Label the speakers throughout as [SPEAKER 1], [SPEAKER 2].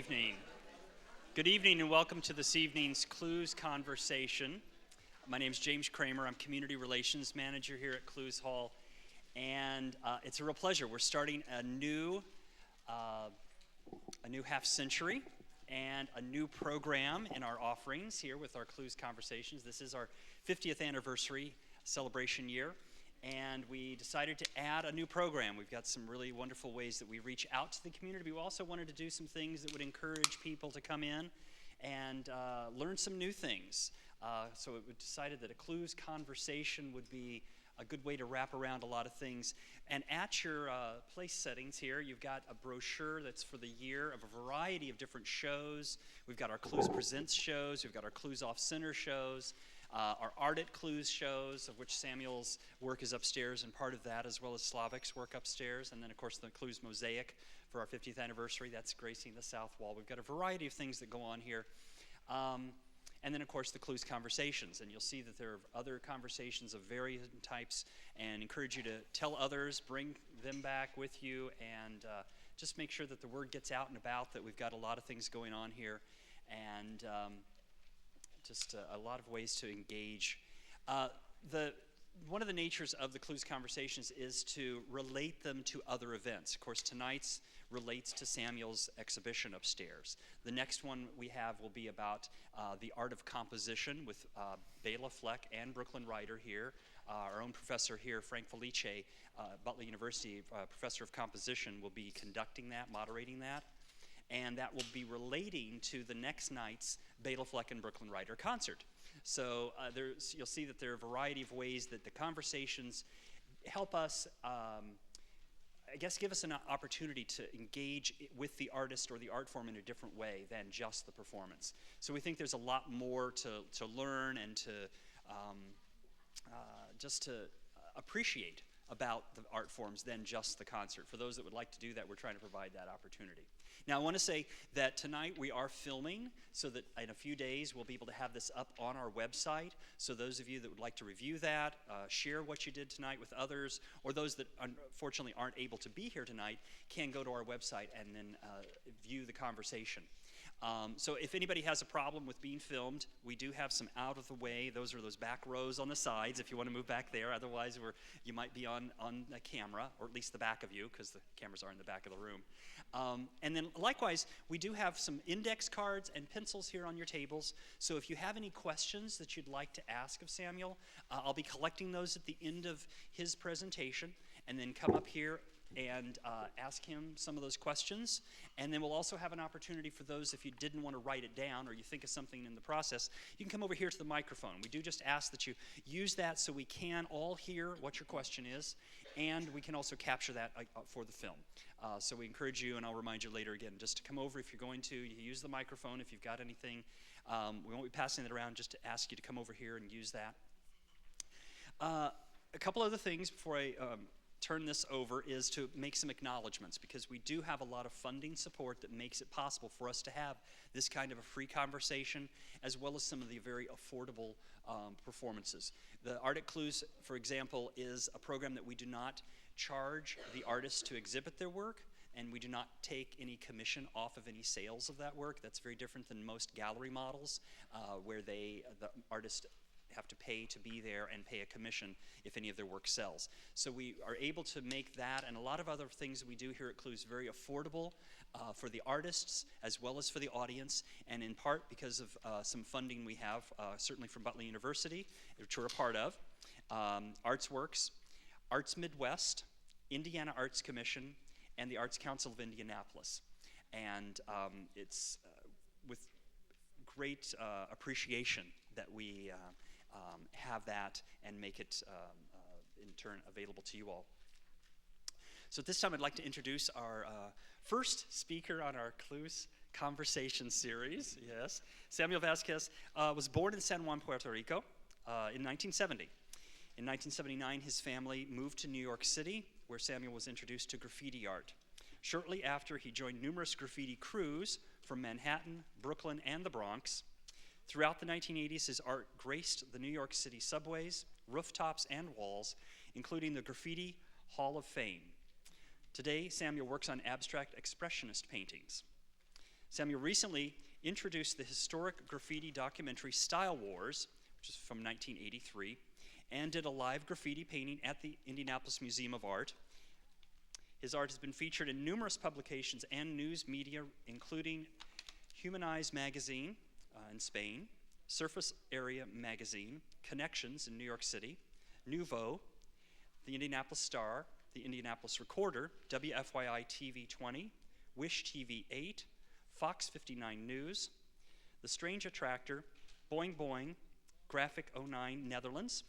[SPEAKER 1] evening. Good evening and welcome to this evening's Clowes Conversation. My name is James Kramer. I'm Community Relations Manager here at Clowes Hall. And it's a real pleasure. We're starting a new half century and a new program in our offerings here with our Clowes Conversations. This is our 50th anniversary celebration year. And we decided to add a new program. We've got some really wonderful ways that we reach out to the community. We also wanted to do some things that would encourage people to come in and learn some new things. So we decided that a Clowes Conversation would be a good way to wrap around a lot of things. And at your place settings here, you've got a brochure that's for the year of a variety of different shows. We've got our Clowes Presents shows. We've got our Clowes Off Center shows. Our Art at Clowes shows, of which Samuel's work is upstairs, and part of that, as well as Slavic's work upstairs. And then, of course, the Clowes Mosaic for our 50th anniversary. That's gracing the south wall. We've got a variety of things that go on here. And then, of course, the Clowes Conversations. And you'll see that there are other conversations of various types, and encourage you to tell others, bring them back with you, and just make sure that the word gets out and about that we've got a lot of things going on here. And just a lot of ways to engage. One of the natures of the Clowes Conversations is to relate them to other events. Of course, tonight's relates to Samuel's exhibition upstairs. The next one we have will be about the art of composition with Bela Fleck and Brooklyn Ryder here. Our own professor here, Frank Felice, Butler University, professor of composition, will be conducting that, moderating that. And that will be relating to the next night's Bela Fleck and Brooklyn Ryder concert. So you'll see that there are a variety of ways that the conversations help us, give us an opportunity to engage with the artist or the art form in a different way than just the performance. So we think there's a lot more to learn and to just to appreciate about the art forms than just the concert. For those that would like to do that, we're trying to provide that opportunity. Now, I want to say that tonight we are filming so that in a few days we'll be able to have this up on our website. So those of you that would like to review that, share what you did tonight with others, or those that unfortunately aren't able to be here tonight can go to our website and then view the conversation. So if anybody has a problem with being filmed, we do have some out of the way. Those are those back rows on the sides if you want to move back there. Otherwise, you might be on the camera, or at least the back of you, because the cameras are in the back of the room. And then likewise, we do have some index cards and pencils here on your tables. So if you have any questions that you'd like to ask of Samuel, I'll be collecting those at the end of his presentation, and then come up here and ask him some of those questions. And then we'll also have an opportunity for those, if you didn't want to write it down or you think of something in the process, you can come over here to the microphone. We do just ask that you use that so we can all hear what your question is, and we can also capture that for the film. So we encourage you, and I'll remind you later again, just to come over if you're going to. You use the microphone if you've got anything. We won't be passing it around, just to ask you to come over here and use that. A couple other things before I turn this over is to make some acknowledgments, because we do have a lot of funding support that makes it possible for us to have this kind of a free conversation, as well as some of the very affordable performances. The Art at Clowes, for example, is a program that we do not charge the artists to exhibit their work, and we do not take any commission off of any sales of that work. That's very different than most gallery models, where the artist have to pay to be there and pay a commission if any of their work sells. So we are able to make that and a lot of other things that we do here at Clowes very affordable for the artists as well as for the audience, and in part because of some funding we have, certainly from Butler University, which we're a part of, ArtsWorks, Arts Midwest, Indiana Arts Commission, and the Arts Council of Indianapolis. And it's with great appreciation that we have that and make it in turn available to you all. So at this time I'd like to introduce our first speaker on our Clowes Conversation series. Yes, Samuel Vásquez was born in San Juan, Puerto Rico in 1970. In 1979 his family moved to New York City, where Samuel was introduced to graffiti art. Shortly after, he joined numerous graffiti crews from Manhattan, Brooklyn, and the Bronx. Throughout the 1980s, his art graced the New York City subways, rooftops, and walls, including the Graffiti Hall of Fame. Today, Samuel works on abstract expressionist paintings. Samuel recently introduced the historic graffiti documentary Style Wars, which is from 1983, and did a live graffiti painting at the Indianapolis Museum of Art. His art has been featured in numerous publications and news media, including Humanize magazine in Spain, Surface Area magazine, Connections in New York City, Nouveau, the Indianapolis Star, the Indianapolis Recorder, WFYI TV 20, Wish TV 8, Fox 59 News, The Strange Attractor, Boing Boing, Graphic 09 Netherlands,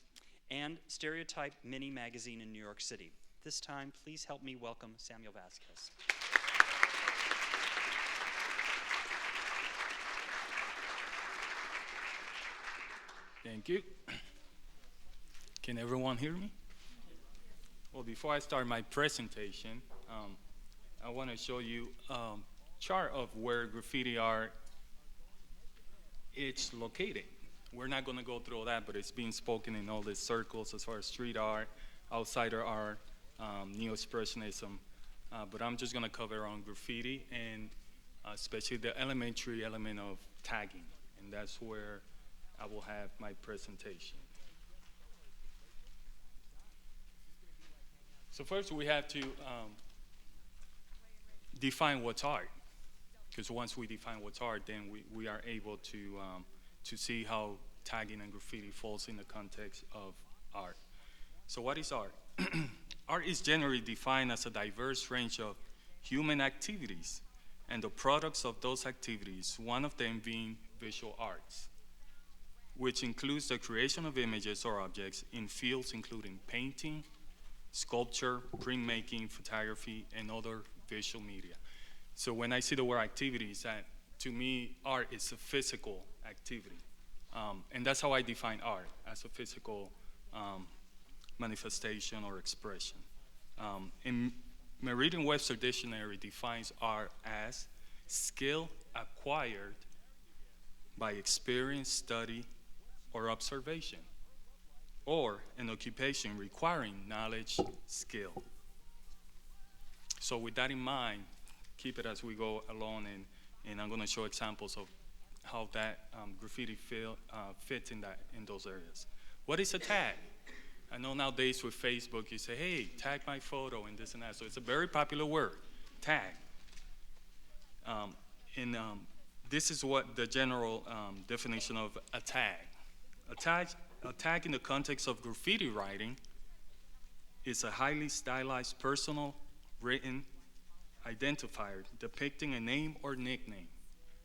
[SPEAKER 1] and Stereotype Mini magazine in New York City. This time, please help me welcome Samuel Vásquez.
[SPEAKER 2] Thank you. Can everyone hear me? Well, before I start my presentation, I want to show you a chart of where graffiti art is located. We're not going to go through all that, but it's being spoken in all these circles as far as street art, outsider art, neo-expressionism. But I'm just going to cover on graffiti and especially the elementary element of tagging. And that's where I will have my presentation. So first we have to define what's art. Because once we define what's art, then we are able to see how tagging and graffiti falls in the context of art. So what is art? Art is generally defined as a diverse range of human activities and the products of those activities, one of them being visual arts, which includes the creation of images or objects in fields including painting, sculpture, printmaking, photography, and other visual media. So when I see the word activities, to me, art is a physical activity. And that's how I define art, as a physical manifestation or expression. In Merriam-Webster Dictionary defines art as skill acquired by experience, study, or observation, or an occupation requiring knowledge, skill. So with that in mind, keep it as we go along, and I'm going to show examples of how that graffiti fits in those areas. What is a tag? I know nowadays with Facebook, you say, hey, tag my photo and this and that. So it's a very popular word, tag. This is what the general definition of a tag. A tag in the context of graffiti writing is a highly stylized personal written identifier depicting a name or nickname.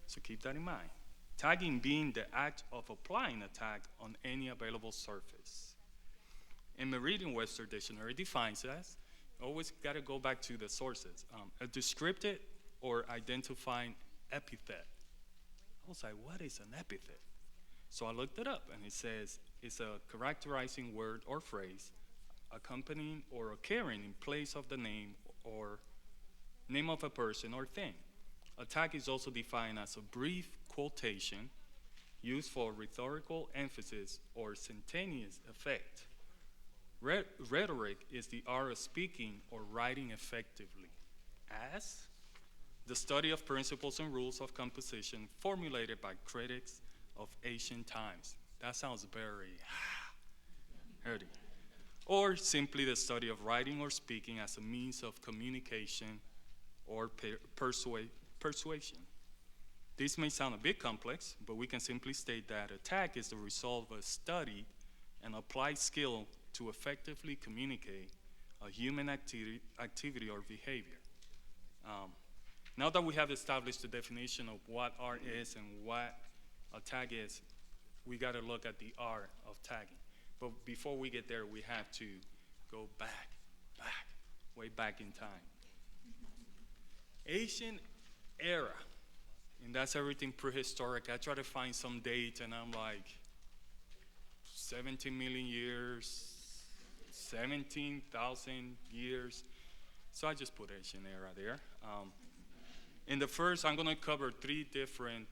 [SPEAKER 2] So keep that in mind. Tagging being the act of applying a tag on any available surface. And Merriam-Webster Dictionary defines it as, always got to go back to the sources, a descriptive or identifying epithet. I was like, what is an epithet? So I looked it up, and it says it's a characterizing word or phrase accompanying or occurring in place of the name or name of a person or thing. A tag is also defined as a brief quotation used for rhetorical emphasis or sententious effect. Rhetoric is the art of speaking or writing effectively, as the study of principles and rules of composition formulated by critics of ancient times. That sounds very heady. Or simply the study of writing or speaking as a means of communication or persuasion. This may sound a bit complex, but we can simply state that a tag is the result of a studied and applied skill to effectively communicate a human activity or behavior. Now that we have established the definition of what art is and what a tag is, we got to look at the art of tagging. But before we get there, we have to go back, way back in time. Ancient era, and that's everything prehistoric. I try to find some date, and I'm like, 17 million years, 17,000 years. So I just put ancient era there. In the first, I'm going to cover 3 different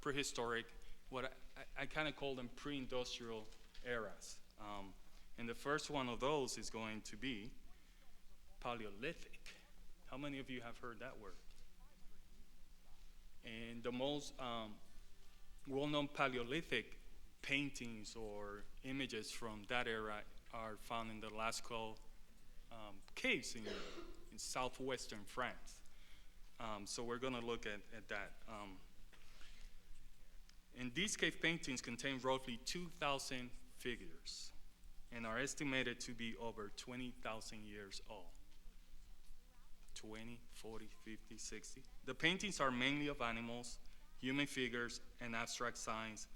[SPEAKER 2] prehistoric, what I kind of call them pre-industrial eras. And the first one of those is going to be Paleolithic. How many of you have heard that word? And the most well-known Paleolithic paintings or images from that era are found in the Lascaux caves in southwestern France. So we're going to look at that. And these cave paintings contain roughly 2,000 figures and are estimated to be over 20,000 years old. 20, 40, 50, 60. The paintings are mainly of animals, human figures, and abstract signs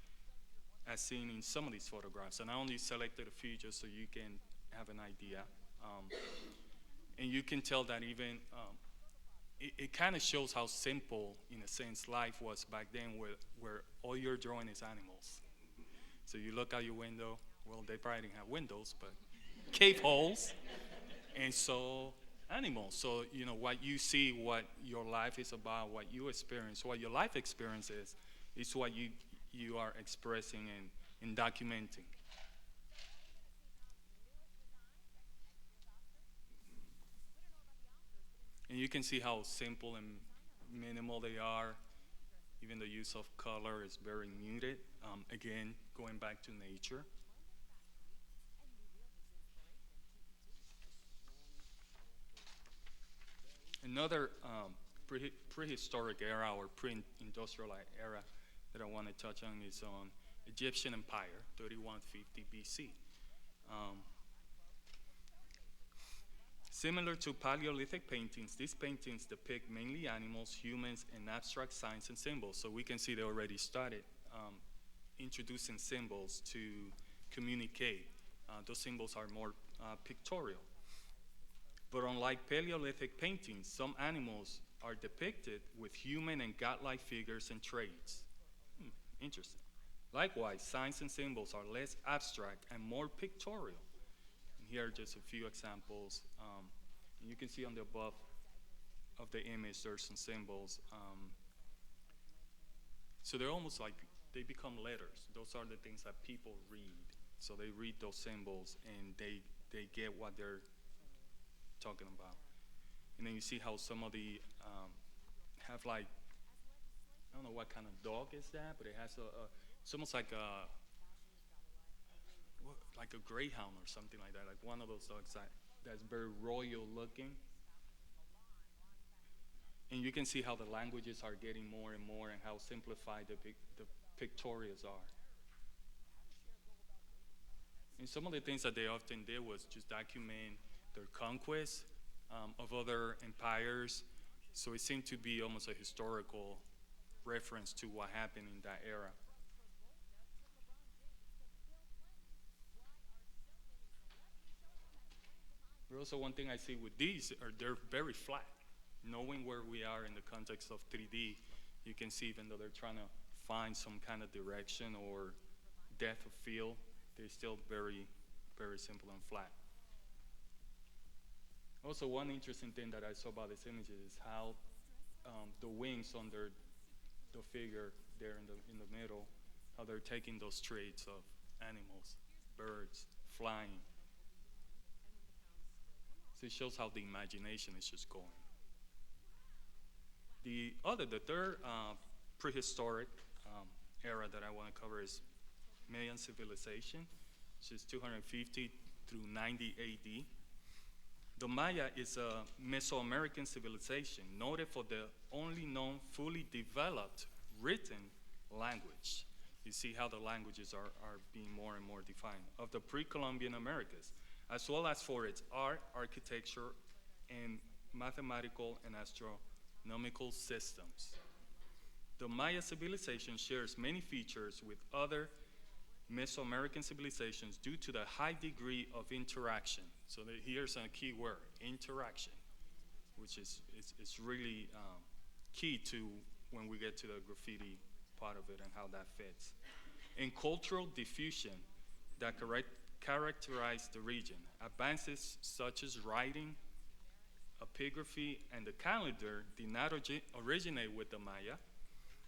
[SPEAKER 2] as seen in some of these photographs. And I only selected a few just so you can have an idea. And you can tell that even, it kind of shows how simple, in a sense, life was back then where all you're drawing is animals. So you look out your window, well, they probably didn't have windows, but cave holes. And so animals. So, you know, what you see, what your life is about, what you experience, what your life experience is what you are expressing and documenting. And you can see how simple and minimal they are. Even the use of color is very muted. Again, going back to nature. Another prehistoric era or pre-industrial era that I want to touch on is on Egyptian Empire, 3150 BC. Um, Similar to Paleolithic paintings, these paintings depict mainly animals, humans, and abstract signs and symbols. So we can see they already started introducing symbols to communicate. Those symbols are more pictorial. But unlike Paleolithic paintings, some animals are depicted with human and godlike figures and traits. Interesting. Likewise, signs and symbols are less abstract and more pictorial. And here are just a few examples. And you can see on the above of the image, there's some symbols. So they're almost like, they become letters. Those are the things that people read. So they read those symbols and they get what they're talking about. And then you see how some of the have like, I don't know what kind of dog is that, but it has it's almost like a greyhound or something like that, like one of those dogs that's very royal looking. And you can see how the languages are getting more and more and how simplified the pictorials are. And some of the things that they often did was just document their conquest of other empires. So it seemed to be almost a historical reference to what happened in that era. But also one thing I see with these they're very flat. Knowing where we are in the context of 3D, you can see even though they're trying to find some kind of direction or depth of field, they're still very, very simple and flat. Also, one interesting thing that I saw about this image is how the wings under the figure there in the middle, how they're taking those traits of animals, birds, flying. So it shows how the imagination is just going. The third prehistoric era that I want to cover is Mayan civilization, which is 250 through 90 AD. The Maya is a Mesoamerican civilization noted for the only known fully developed written language. You see how the languages are being more and more defined, of the pre-Columbian Americas, as well as for its art, architecture, and mathematical and astronomical systems. The Maya civilization shares many features with other Mesoamerican civilizations due to the high degree of interaction. So here's a key word, interaction, which is really key to when we get to the graffiti part of it and how that fits. And cultural diffusion that characterize the region. Advances such as writing, epigraphy, and the calendar did not originate with the Maya.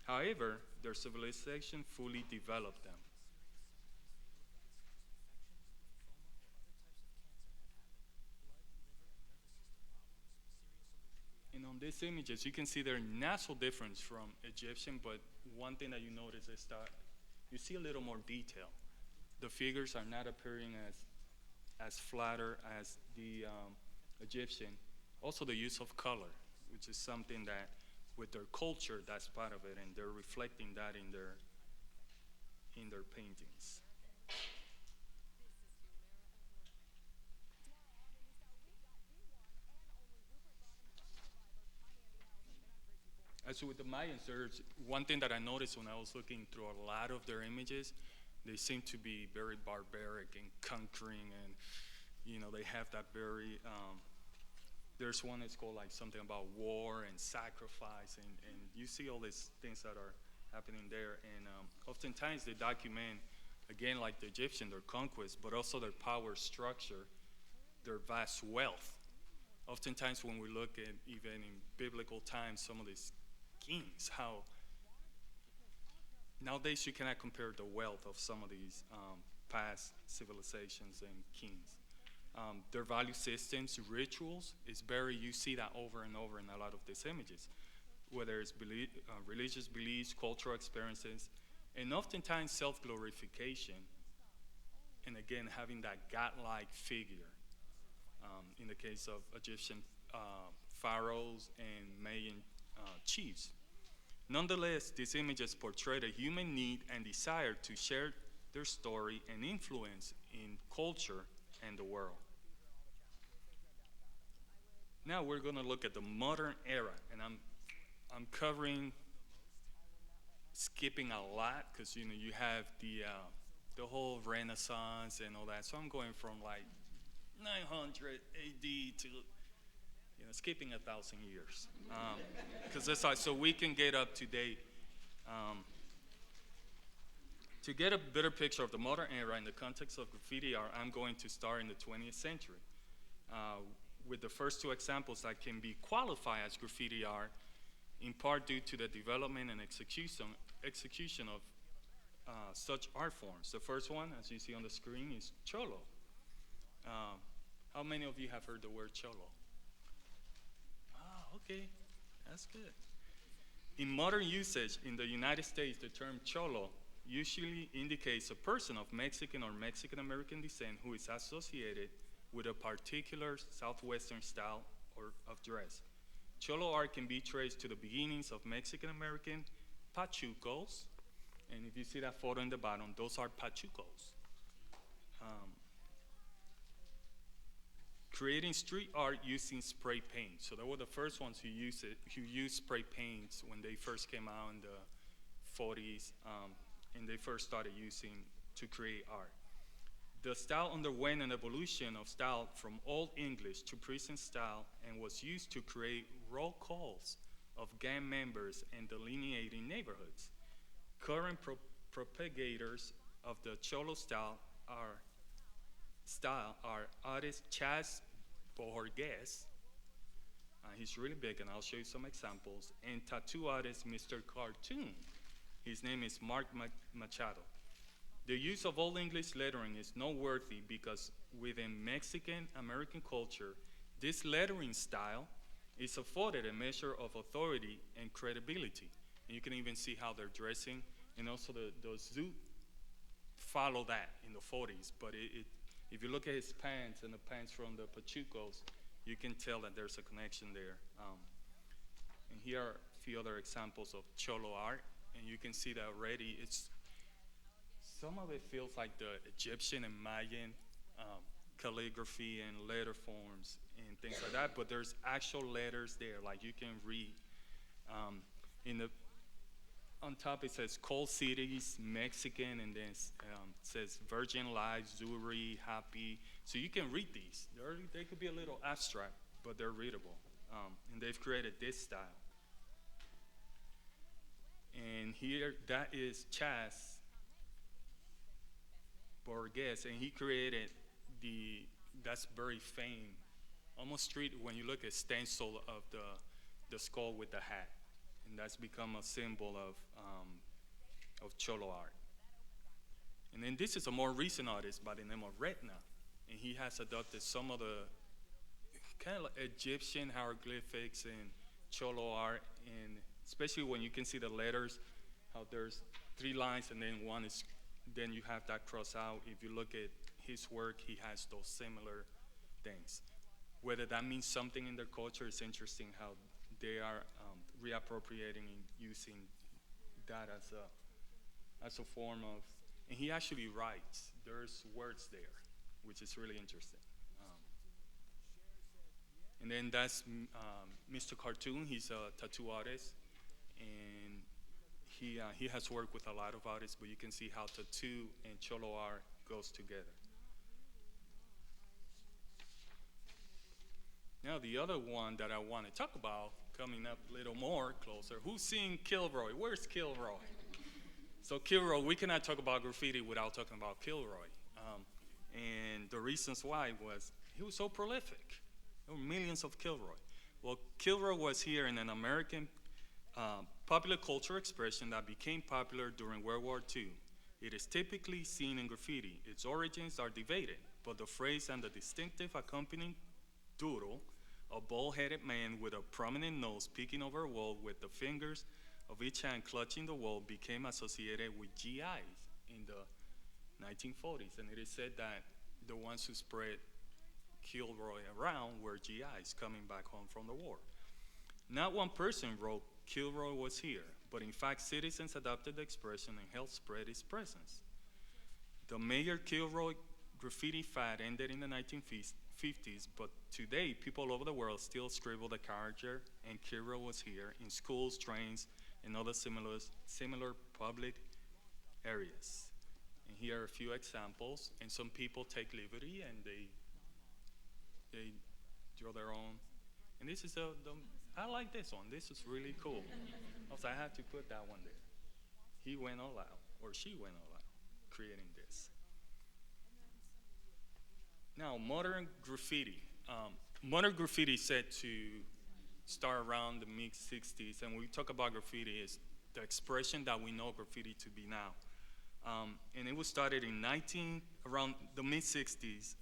[SPEAKER 2] However, their civilization fully developed them. And on this these images, you can see they're not so different from Egyptian, but one thing that you notice is that you see a little more detail. The figures are not appearing as flatter as the Egyptian. Also the use of color, which is something that with their culture, that's part of it, and they're reflecting that in their paintings. As with the Mayans, there's one thing that I noticed when I was looking through a lot of their images. They seem to be very barbaric and conquering, and they have that very. There's one that's called like something about war and sacrifice, and you see all these things that are happening there. And oftentimes they document, again, like the Egyptian, their conquest, but also their power structure, their vast wealth. Oftentimes when we look at even in biblical times, some of these kings, how nowadays you cannot compare the wealth of some of these past civilizations and kings. Their value systems, rituals, you see that over and over in a lot of these images, whether it's religious beliefs, cultural experiences, and oftentimes self-glorification, and again, having that godlike figure. In the case of Egyptian pharaohs and Mayan chiefs. Nonetheless, these images portray a human need and desire to share their story and influence in culture and the world. Now we're going to look at the modern era, and I'm skipping a lot because you have the whole Renaissance and all that. So I'm going from like 900 AD to skipping 1,000 years, because that's like so we can get up to date. To get a better picture of the modern era in the context of graffiti art, I'm going to start in the 20th century with the first two examples that can be qualified as graffiti art, in part due to the development and execution of such art forms. The first one, as you see on the screen, is Cholo. How many of you have heard the word Cholo? Okay, that's good. In modern usage in the United States, the term Cholo usually indicates a person of Mexican or Mexican American descent who is associated with a particular Southwestern style of dress. Cholo art can be traced to the beginnings of Mexican American pachucos, and if you see that photo in the bottom, those are pachucos. Creating street art using spray paint. So they were the first ones who used spray paints when they first came out in the 40s, and they first started using to create art. The style underwent an evolution of style from Old English to present style and was used to create roll calls of gang members and delineating neighborhoods. Current propagators of the Cholo style are artist Chas Borges. He's really big, and I'll show you some examples. And tattoo artist Mr. Cartoon. His name is Mark Machado. The use of Old English lettering is noteworthy because within Mexican American culture, this lettering style is afforded a measure of authority and credibility. And you can even see how they're dressing, and also the zoot follow that in the 40s. But if you look at his pants and the pants from the Pachucos, you can tell that there's a connection there. And here are a few other examples of Cholo art, and you can see that already. Some of it feels like the Egyptian and Mayan calligraphy and letter forms and things like that, but there's actual letters there, like you can read. On top it says Coal Cities, Mexican, and then says Virgin Life, Zuri, Happy. So you can read these. They could be a little abstract, but they're readable. And they've created this style. And here, that is Chas Borges, and he created that's very famed, almost street when you look at stencil of the skull with the hat. And that's become a symbol of Cholo art. And then this is a more recent artist by the name of Retna, and he has adopted some of the kind of like Egyptian hieroglyphics and Cholo art, and especially when you can see the letters, how there's 3 lines and then you have that cross out. If you look at his work, he has those similar things. Whether that means something in their culture, it's interesting how they are reappropriating and using that as a form of, and he actually writes. There's words there, which is really interesting. And then that's Mr. Cartoon. He's a tattoo artist, and he has worked with a lot of artists, but you can see how tattoo and cholo art goes together. Now the other one that I want to talk about, coming up a little more closer, who's seen Kilroy? Where's Kilroy? So Kilroy, we cannot talk about graffiti without talking about Kilroy. And the reasons why was he was so prolific. There were millions of Kilroy. Well, Kilroy was here in an American popular culture expression that became popular during World War II. It is typically seen in graffiti. Its origins are debated, but the phrase and the distinctive accompanying doodle, a bald-headed man with a prominent nose peeking over a wall with the fingers of each hand clutching the wall, became associated with GIs in the 1940s. And it is said that the ones who spread Kilroy around were GIs coming back home from the war. Not one person wrote Kilroy was here, but in fact citizens adopted the expression and helped spread its presence. The major Kilroy graffiti fad ended in the 1950s, but today people all over the world still scribble the character and Kilroy was here in schools, trains, and other similar public areas. And here are a few examples, and some people take liberty and they draw their own. And this is I like this one. This is really cool. Also, I had to put that one there. He went all out, or she went all out, creating this. Now, modern graffiti. Modern graffiti is said to start around the mid-60s, and when we talk about graffiti, it's the expression that we know graffiti to be now. And it was started around the mid-60s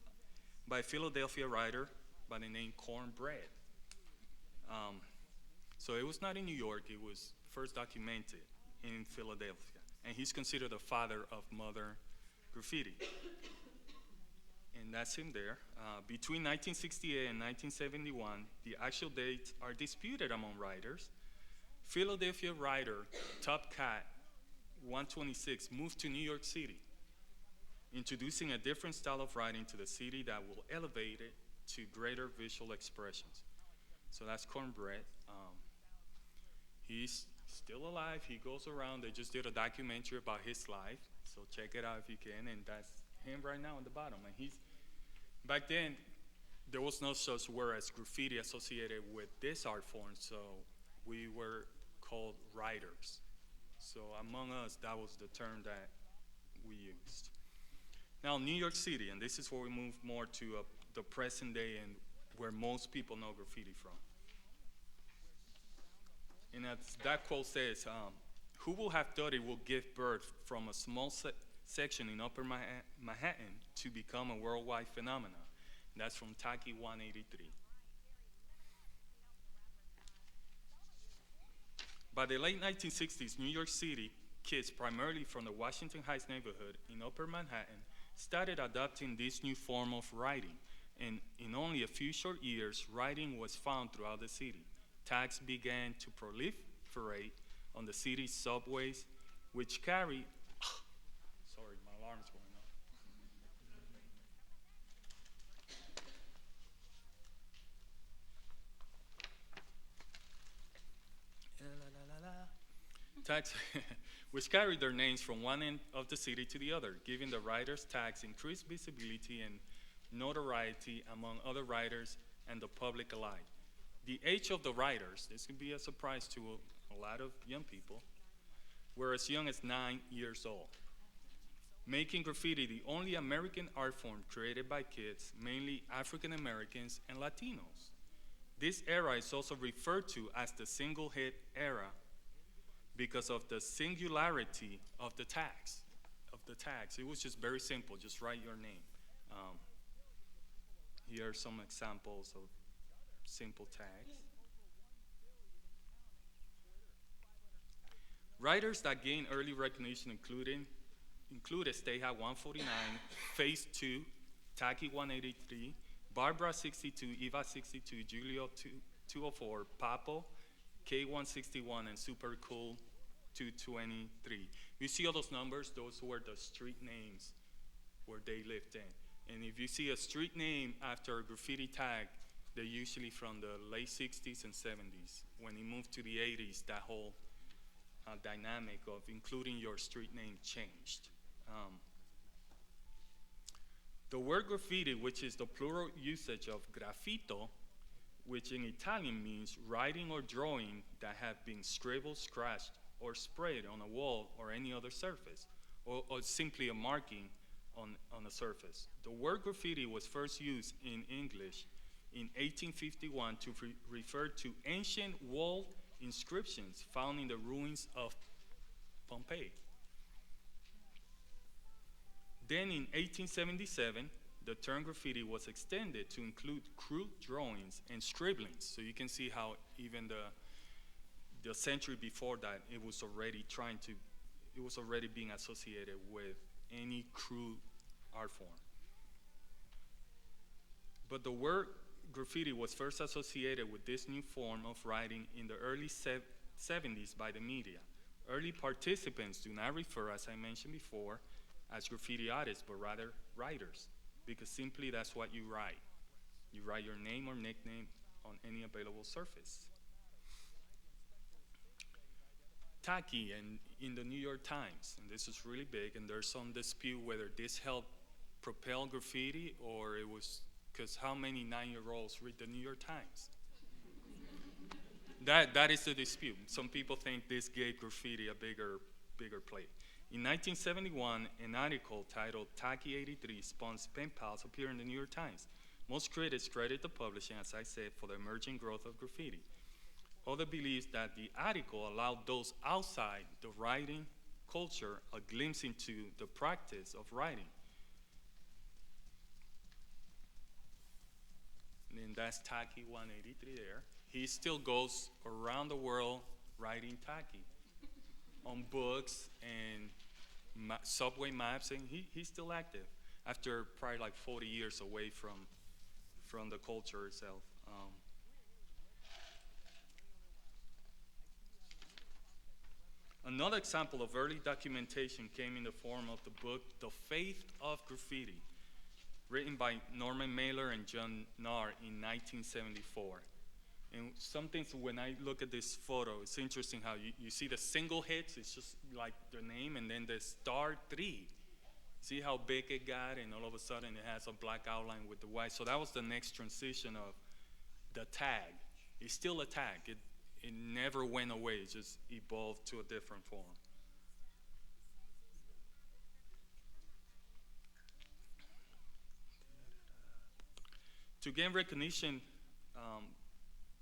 [SPEAKER 2] by a Philadelphia writer by the name Cornbread. So it was not in New York, it was first documented in Philadelphia. And he's considered the father of modern graffiti. And that's him there. Between 1968 and 1971, the actual dates are disputed among writers. Philadelphia writer Top Cat 126 moved to New York City, introducing a different style of writing to the city that will elevate it to greater visual expressions. So that's Cornbread. He's still alive. He goes around. They just did a documentary about his life, so check it out if you can. And that's him right now on the bottom. And back then, there was no such word as graffiti associated with this art form, so we were called writers. So among us, that was the term that we used. Now, New York City, and this is where we move more to the present day and where most people know graffiti from. And as that quote says, who will have thought it will give birth from a small section in Upper Manhattan to become a worldwide phenomenon? And that's from Taki 183. By the late 1960s, New York City kids, primarily from the Washington Heights neighborhood in Upper Manhattan, started adopting this new form of writing. And in only a few short years, writing was found throughout the city. Tags began to proliferate on the city's subways, which carried, sorry, my alarm's going off. Tags, which carried their names from one end of the city to the other, giving the writers' tags increased visibility and notoriety among other writers and the public alike. The age of the writers, this can be a surprise to a lot of young people, were as young as 9 years old, making graffiti the only American art form created by kids, mainly African Americans and Latinos. This era is also referred to as the single hit era because of the singularity of the tags. It was just very simple, just write your name. Here are some examples of simple tags. Writers that gained early recognition included Stay High 149, Phase 2, Taki 183, Barbara 62, Eva 62, Julio 204, Papo, K161, and Super Cool 223. You see all those numbers? Those were the street names where they lived in. And if you see a street name after a graffiti tag, they're usually from the late 60s and 70s. When it moved to the 80s, that whole dynamic of including your street name changed. The word graffiti, which is the plural usage of graffito, which in Italian means writing or drawing that have been scribbled, scratched, or sprayed on a wall or any other surface, or simply a marking on a surface. The word graffiti was first used in English in 1851 to refer to ancient wall inscriptions found in the ruins of Pompeii. Then in 1877, the term graffiti was extended to include crude drawings and scribblings. So you can see how even the century before that, it was already being associated with any crude art form. But the word graffiti was first associated with this new form of writing in the early 70s by the media. Early participants do not refer, as I mentioned before, as graffiti artists, but rather writers, because simply that's what you write. You write your name or nickname on any available surface. Taki and in the New York Times, and this is really big, and there's some dispute whether this helped propel graffiti or it was because how many 9-year-olds read the New York Times? That is the dispute. Some people think this gave graffiti a bigger play. In 1971, an article titled Taki 83 Spawns Pen Pals appeared in the New York Times. Most critics credit the publishing, as I said, for the emerging growth of graffiti. Others believe that the article allowed those outside the writing culture a glimpse into the practice of writing. And that's Taki 183 there. He still goes around the world writing Taki on books and subway maps, and he's still active after probably like 40 years away from the culture itself. Another example of early documentation came in the form of the book The Faith of Graffiti, written by Norman Mailer and John Nahr in 1974. And some things, when I look at this photo, it's interesting how you see the single hits, it's just like the name, and then the star 3. See how big it got, and all of a sudden it has a black outline with the white. So that was the next transition of the tag. It's still a tag. It never went away. It just evolved to a different form. To gain recognition,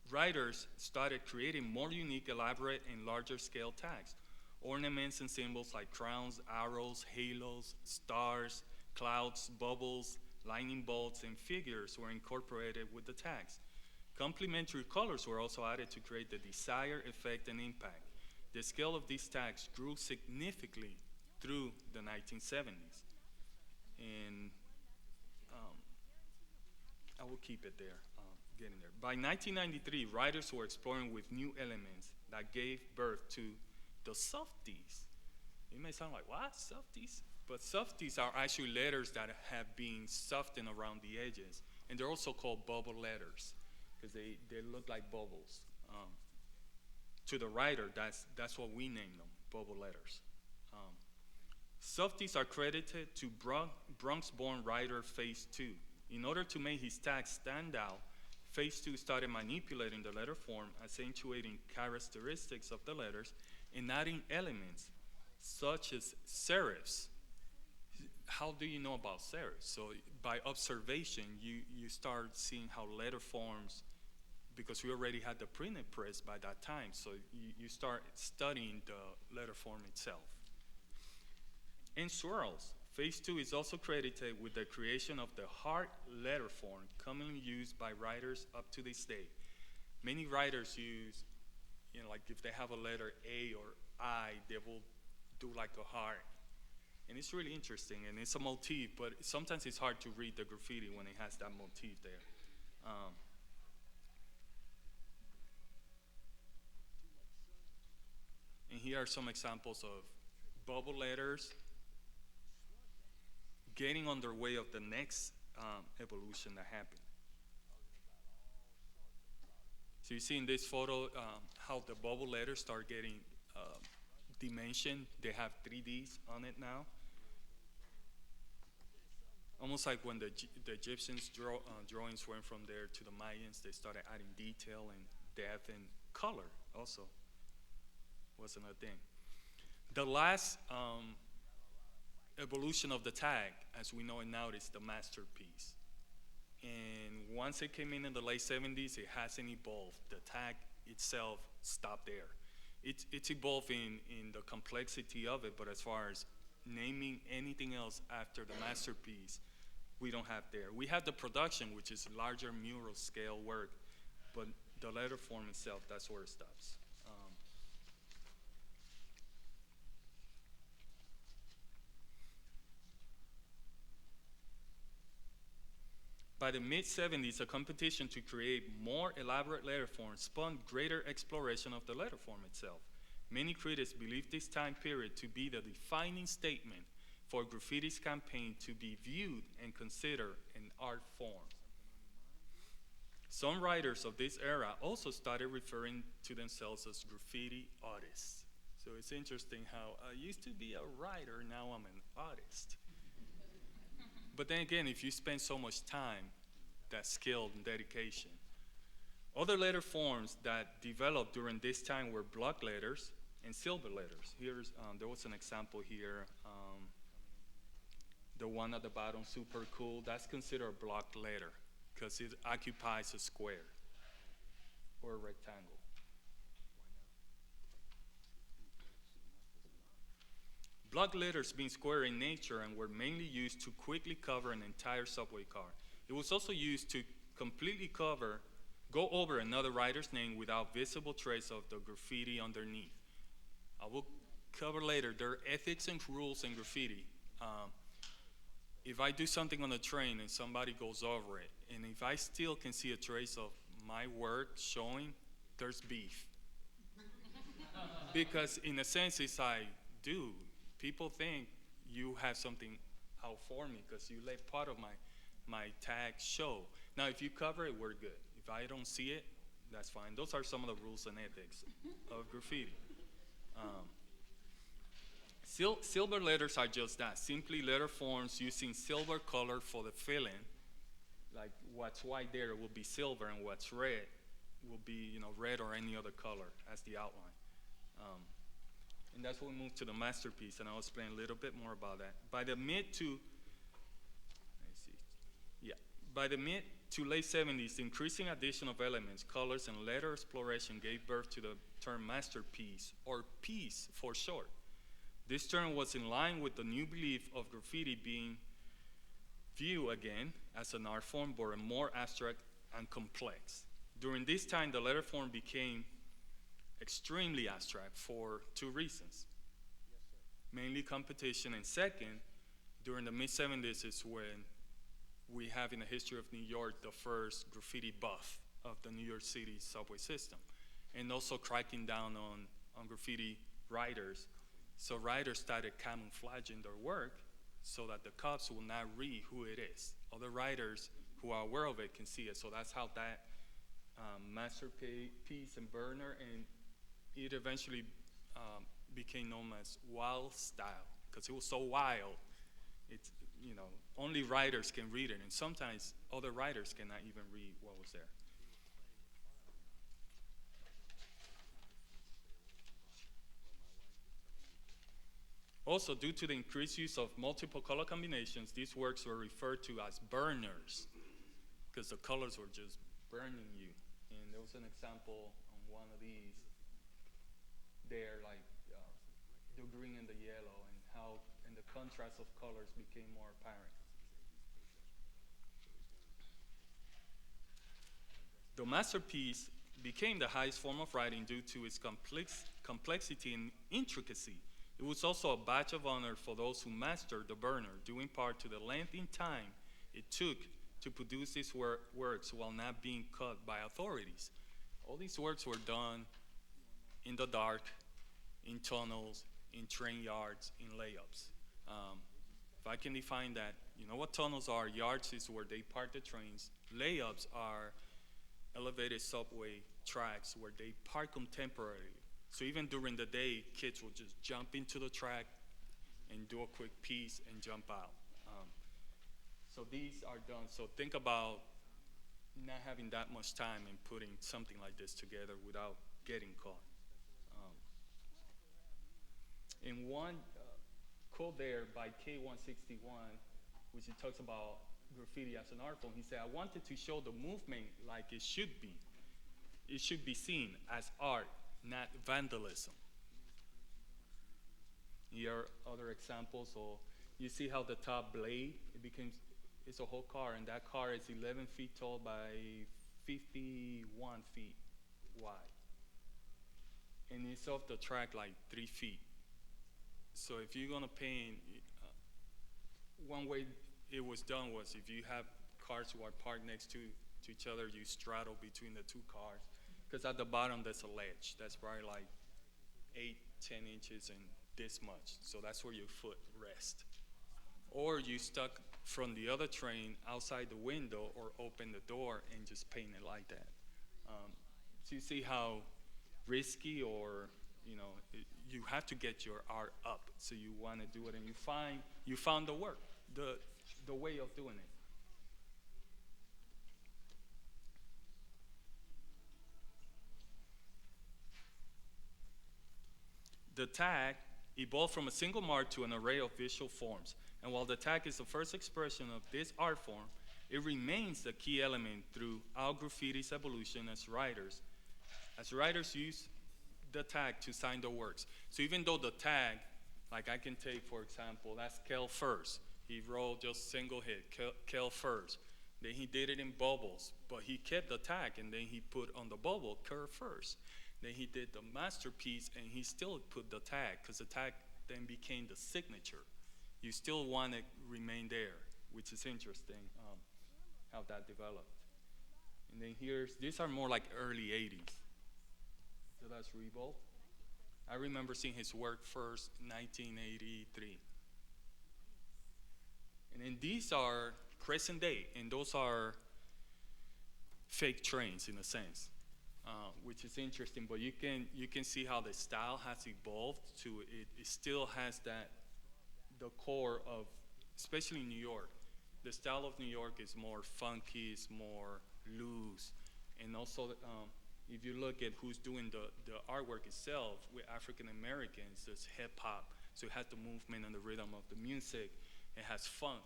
[SPEAKER 2] writers started creating more unique, elaborate, and larger scale tags. Ornaments and symbols like crowns, arrows, halos, stars, clouds, bubbles, lightning bolts, and figures were incorporated with the tags. Complementary colors were also added to create the desired effect and impact. The scale of these tags grew significantly through the 1970s. And I will keep it there, getting there. By 1993, writers were exploring with new elements that gave birth to the softies. It may sound like, what, softies? But softies are actually letters that have been softened around the edges. And they're also called bubble letters, because they look like bubbles. To the writer, that's what we name them, bubble letters. Softies are credited to Bronx-born writer Phase 2. In order to make his tag stand out, Phase 2 started manipulating the letter form, accentuating characteristics of the letters, and adding elements such as serifs. How do you know about serifs? So by observation, you start seeing how letter forms, because we already had the printed press by that time, so you start studying the letter form itself. And swirls. Phase 2 is also credited with the creation of the heart letter form, commonly used by writers up to this day. Many writers use, like if they have a letter A or eye, they will do like a heart. And it's really interesting, and it's a motif, but sometimes it's hard to read the graffiti when it has that motif there. And here are some examples of bubble letters getting on their way of the next evolution that happened. So you see in this photo how the bubble letters start getting dimension. They have 3Ds on it now. Almost like when the Egyptians drawings went from there to the Mayans, they started adding detail and depth and color also. Wasn't a thing. The last evolution of the tag, as we know it now, is the masterpiece. And once it came in the late 70s, it hasn't evolved. The tag itself stopped there. It's evolving in the complexity of it, but as far as naming anything else after the masterpiece, we don't have there. We have the production, which is larger mural scale work, but the letter form itself, that's where it stops. By the mid-70s, a competition to create more elaborate letter forms spawned greater exploration of the letter form itself. Many critics believe this time period to be the defining statement for graffiti's campaign to be viewed and considered an art form. Some writers of this era also started referring to themselves as graffiti artists. So it's interesting how I used to be a writer, now I'm an artist. But then again, if you spend so much time, that skill and dedication. Other letter forms that developed during this time were block letters and silver letters. There was an example here. The one at the bottom, super cool, that's considered a block letter because it occupies a square or a rectangle. Block letters being square in nature and were mainly used to quickly cover an entire subway car. It was also used to completely go over another writer's name without visible trace of the graffiti underneath. I will cover later, there are ethics and rules in graffiti. If I do something on the train and somebody goes over it, and if I still can see a trace of my work showing, there's beef. Because in a sense, it's like, dude, people think you have something out for me because you let part of my tag show. Now, if you cover it, we're good. If I don't see it, that's fine. Those are some of the rules and ethics of graffiti. Silver letters are just that, simply letter forms using silver color for the filling. Like what's white there will be silver, and what's red will be red or any other color as the outline. And that's when we move to the masterpiece, and I'll explain a little bit more about that. By the mid to late 70s, the increasing addition of elements, colors, and letter exploration gave birth to the term masterpiece, or piece for short. This term was in line with the new belief of graffiti being viewed again as an art form, but more abstract and complex. During this time, the letter form became extremely abstract for two reasons. Mainly competition, and second, during the mid-70s is when we have in the history of New York the first graffiti buff of the New York City subway system, and also cracking down on graffiti writers. So writers started camouflaging their work so that the cops will not read who it is. Other writers who are aware of it can see it. So that's how that masterpiece and burner, and it eventually became known as wild style because it was so wild. It's only writers can read it, and sometimes other writers cannot even read what was there. Also, due to the increased use of multiple color combinations, these works were referred to as burners because the colors were just burning you. And there was an example on one of these there, like the green and the yellow, and how and the contrast of colors became more apparent. The masterpiece became the highest form of writing due to its complexity and intricacy. It was also a badge of honor for those who mastered the burner, due in part to the length in time it took to produce these works while not being caught by authorities. All these works were done in the dark, in tunnels, in train yards, in layups. If I can define that, you know what tunnels are? Yards is where they park the trains. Layups are elevated subway tracks where they park them temporarily. So even during the day, kids will just jump into the track and do a quick piece and jump out. So these are done. So think about not having that much time and putting something like this together without getting caught. In one quote there by K161, which he talks about graffiti as an art form, he said, "I wanted to show the movement like it should be. It should be seen as art, not vandalism." Here are other examples. So you see how the top blade, it's a whole car, and that car is 11 feet tall by 51 feet wide. And it's off the track like 3 feet. So if you're gonna paint, one way it was done was if you have cars who are parked next to each other, you straddle between the two cars. Because at the bottom there's a ledge that's probably like 8-10 inches and this much. So that's where your foot rests. Or you stuck from the other train outside the window or open the door and just paint it like that. So you see how risky or, you have to get your art up. So you want to do it and you found the work, the way of doing it. The tag evolved from a single mark to an array of visual forms. And while the tag is the first expression of this art form, it remains the key element throughout graffiti's evolution as writers use the tag to sign their works. So even though the tag, like I can take, for example, that's Kel first. He wrote just single hit, Kel first. Then he did it in bubbles, but he kept the tag, and then he put on the bubble, Kerr first. Then he did the masterpiece, and he still put the tag, because the tag then became the signature. You still want to remain there, which is interesting, how that developed. And then these are more like early 80s. So that's Revolt. I remember seeing his work first, 1983. And then these are present day, and those are fake trains in a sense, which is interesting. But you can see how the style has evolved to it still has the core of, especially in New York. The style of New York is more funky, it's more loose, and also if you look at who's doing the artwork itself with African Americans, there's hip hop, so it has the movement and the rhythm of the music. It has funk.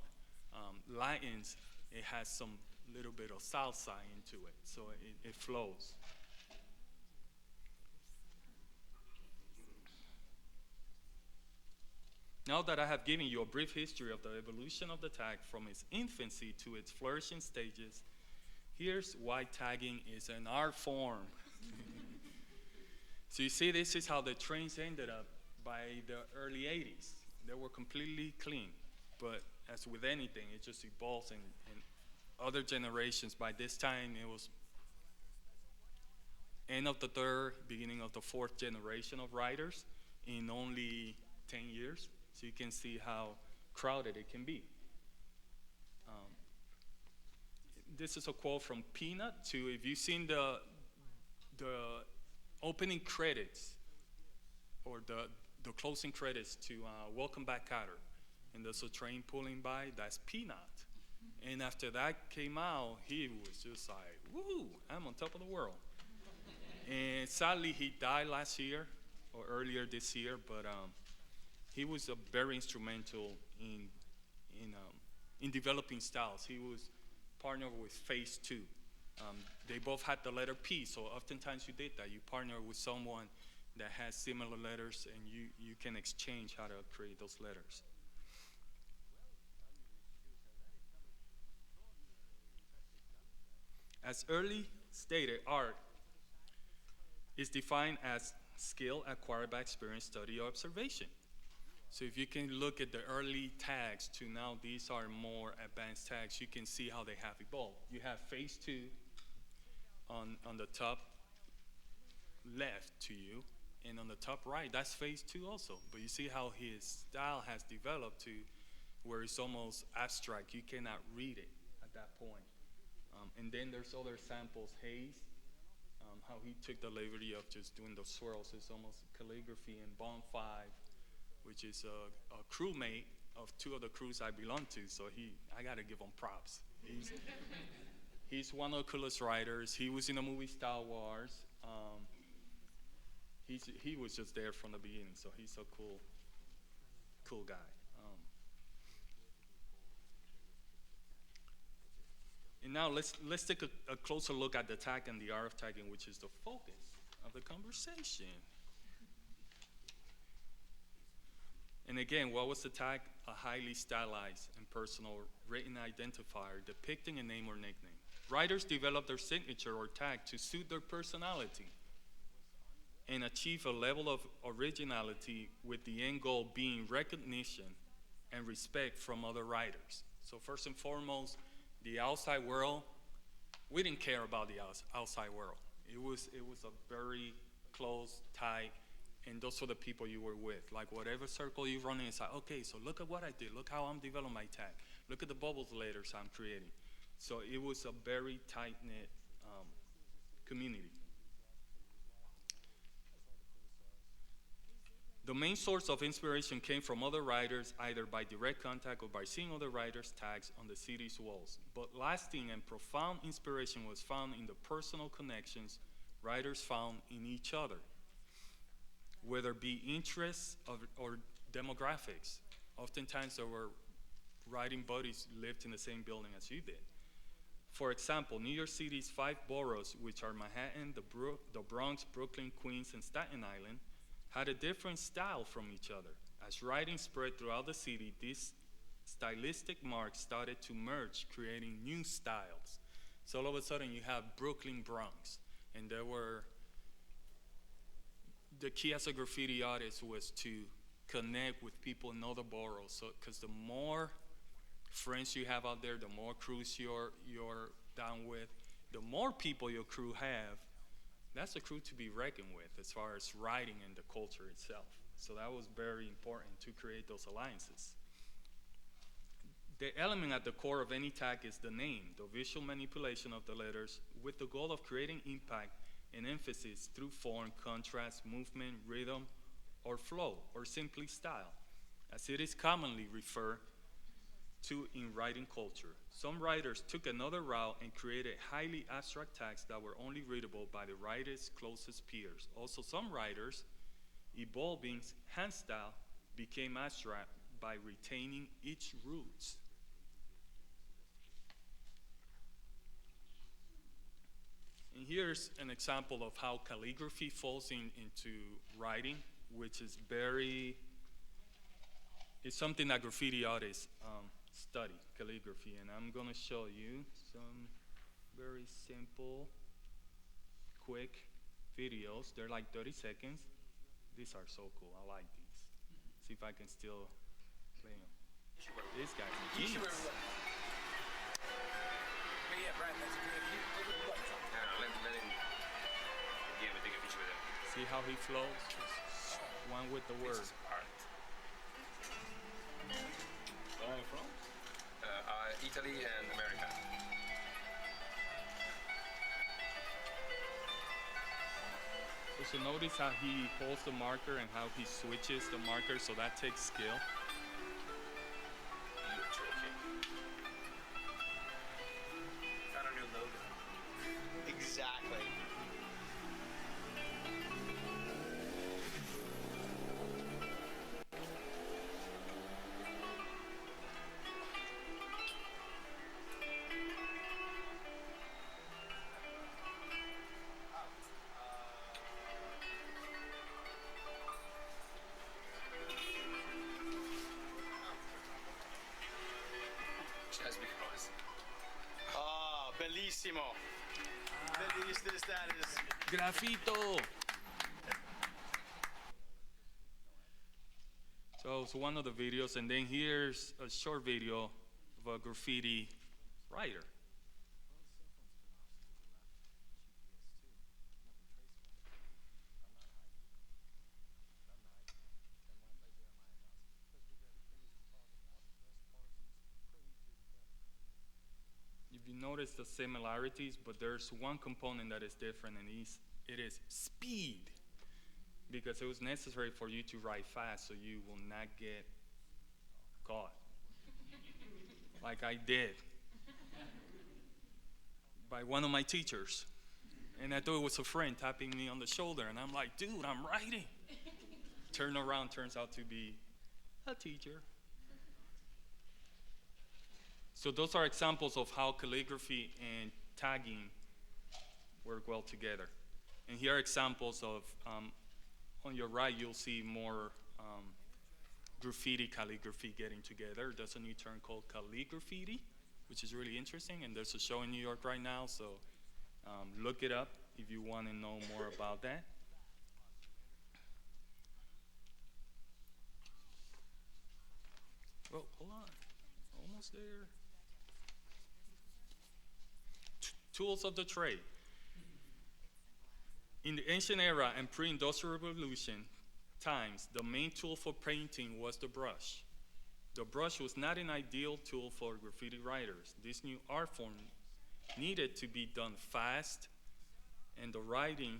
[SPEAKER 2] Latins, it has some little bit of salsa into it, so it flows. Now that I have given you a brief history of the evolution of the tag from its infancy to its flourishing stages, here's why tagging is an art form. So you see, this is how the trains ended up by the early 80s. They were completely clean, but as with anything, it just evolves, and other generations, by this time, it was end of the third, beginning of the fourth generation of writers in only 10 years. So you can see how crowded it can be. This is a quote from Peanut to, if you've seen the opening credits or the closing credits to Welcome Back, Kotter, and there's a train pulling by, that's Peanut. And after that came out, he was just like, woo, I'm on top of the world. And sadly, he died last year or earlier this year, but he was very instrumental in developing styles. He was partnered with Phase 2. They both had the letter P, so oftentimes you did that. You partner with someone that has similar letters, and you can exchange how to create those letters. As early stated, art is defined as skill acquired by experience, study, or observation. So if you can look at the early tags to now, these are more advanced tags, you can see how they have evolved. You have phase 2 on the top left to you, and on the top right, that's phase 2 also. But you see how his style has developed to where it's almost abstract. You cannot read it at that point. And then there's other samples, Hayes, how he took the liberty of just doing the swirls. It's almost calligraphy. And Bond 5, which is a crewmate of 2 of the crews I belong to, so I gotta give him props. He's one of the coolest writers. He was in the movie Star Wars. He was just there from the beginning, so he's a cool guy. And now let's take a closer look at the tag and the art of tagging, which is the focus of the conversation. And again, what was the tag? A highly stylized and personal written identifier depicting a name or nickname. Writers develop their signature or tag to suit their personality and achieve a level of originality, with the end goal being recognition and respect from other writers. So first and foremost, the outside world, we didn't care about the outside world. It was a very close, tight, and those are the people you were with. Like whatever circle you run in, it's like, okay, so look at what I did. Look how I'm developing my tag. Look at the bubbles letters I'm creating. So it was a very tight-knit community. The main source of inspiration came from other writers, either by direct contact or by seeing other writers' tags on the city's walls. But lasting and profound inspiration was found in the personal connections writers found in each other, whether it be interests or demographics. Oftentimes there were writing buddies lived in the same building as you did. For example, New York City's 5 boroughs, which are Manhattan, the Bronx, Brooklyn, Queens, and Staten Island, had a different style from each other. As writing spread throughout the city, these stylistic marks started to merge, creating new styles. So all of a sudden you have Brooklyn Bronx, and the key as a graffiti artist was to connect with people in other boroughs. So, because the more friends you have out there, the more crews you're down with, the more people your crew have, that's a crew to be reckoned with as far as writing and the culture itself. So that was very important to create those alliances. The element at the core of any tag is the name, the visual manipulation of the letters with the goal of creating impact and emphasis through form, contrast, movement, rhythm, or flow, or simply style, as it is commonly referred to in writing culture. Some writers took another route and created highly abstract tags that were only readable by the writer's closest peers. Also, some writers, evolving hand style, became abstract by retaining its roots. And here's an example of how calligraphy falls into writing, which is it's something that graffiti artists study, calligraphy. And I'm gonna show you some very simple, quick videos. They're like 30 seconds. These are so cool, I like these. See if I can still play them. This guy's a genius. See how he flows? Just one with the word.
[SPEAKER 3] Where are you from?
[SPEAKER 4] Italy and America.
[SPEAKER 2] So notice how he holds the marker and how he switches the marker, so that takes skill.
[SPEAKER 3] Found a new logo.
[SPEAKER 5] Exactly.
[SPEAKER 4] Just because.
[SPEAKER 5] Ah, bellissimo. That is.
[SPEAKER 2] Graffito! was one of the videos, and then here's a short video of a graffiti writer. If you notice the similarities, but there's one component that is different, and it is speed. Because it was necessary for you to write fast so you will not get caught. Like I did. By one of my teachers. And I thought it was a friend tapping me on the shoulder, and I'm like, dude, I'm writing. Turn around, turns out to be a teacher. So those are examples of how calligraphy and tagging work well together. And here are examples of, on your right, you'll see more graffiti, calligraphy getting together. There's a new term called calligraffiti, which is really interesting, and there's a show in New York right now, so look it up if you want to know more about that. Oh, hold on, almost there. Tools of the trade. In the ancient era and pre-industrial revolution times, the main tool for painting was the brush. The brush was not an ideal tool for graffiti writers. This new art form needed to be done fast, and the writing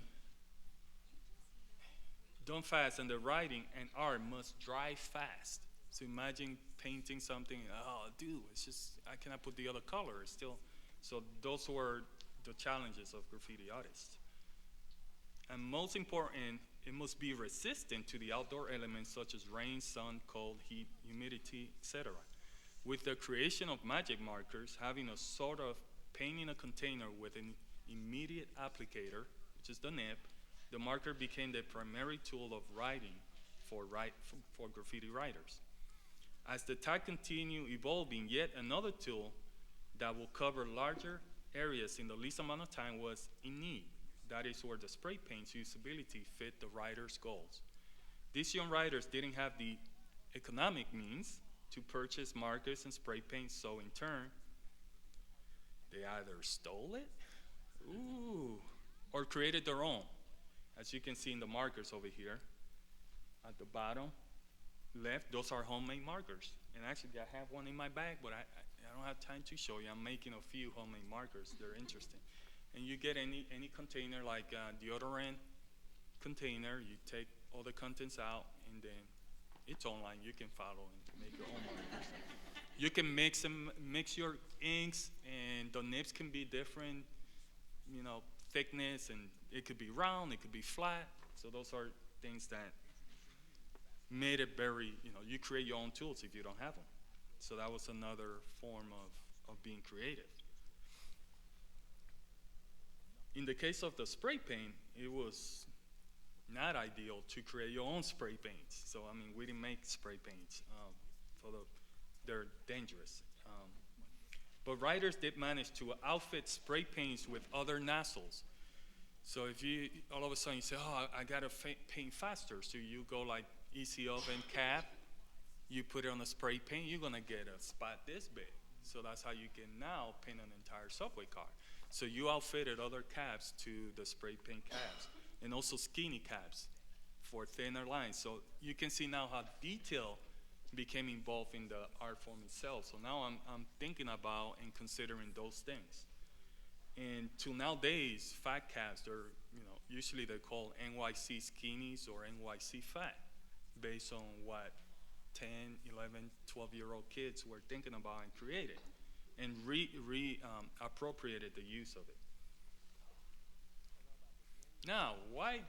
[SPEAKER 2] and art must dry fast. So imagine painting something, oh, dude, it's just, I cannot put the other color, it's still. So those were the challenges of graffiti artists. And most important, it must be resistant to the outdoor elements such as rain, sun, cold, heat, humidity, etc. With the creation of magic markers, having a sort of paint in a container with an immediate applicator, which is the nib, the marker became the primary tool of writing for graffiti writers. As the tag continued evolving, yet another tool that will cover larger areas in the least amount of time was in need. That is where the spray paint's usability fit the writer's goals. These young writers didn't have the economic means to purchase markers and spray paint, so in turn, they either stole it, or created their own. As you can see in the markers over here, at the bottom left, those are homemade markers. And actually, I have one in my bag, but I don't have time to show you. I'm making a few homemade markers. They're interesting. And you get any container, like deodorant container, you take all the contents out, and then it's online. You can follow and make your own markers. You can mix your inks, and the nibs can be different, thickness, and it could be round, it could be flat. So those are things that made it very, you create your own tools if you don't have them. So that was another form of being creative. In the case of the spray paint, it was not ideal to create your own spray paints. So, we didn't make spray paints. They're dangerous. But writers did manage to outfit spray paints with other nozzles. So if you, all of a sudden you say, I gotta paint faster. So you go like easy oven cap, you put it on a spray paint, you're gonna get a spot this big. So that's how you can now paint an entire subway car. So you outfitted other caps to the spray paint caps, and also skinny caps for thinner lines. So you can see now how detail became involved in the art form itself. So now I'm thinking about and considering those things. And till nowadays, fat caps, they're, usually they're called NYC skinnies or NYC fat, based on what 10, 11, 12-year-old kids were thinking about and created, and appropriated the use of it. Now, why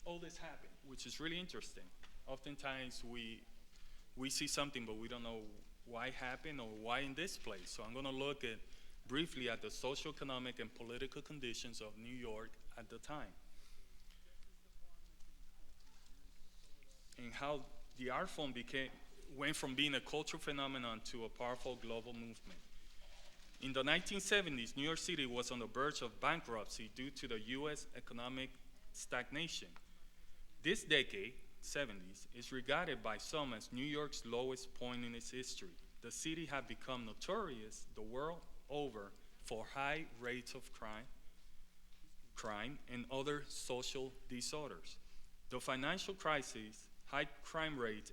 [SPEAKER 2] all this happened, which is really interesting. Oftentimes we see something, but we don't know why it happened or why in this place. So I'm gonna look briefly at the socioeconomic and political conditions of New York at the time, and how the art form went from being a cultural phenomenon to a powerful global movement. In the 1970s, New York City was on the verge of bankruptcy due to the U.S. economic stagnation. This decade 1970s is regarded by some as New York's lowest point in its history. The city had become notorious the world over for high rates of crime and other social disorders. The financial crisis, high crime rates,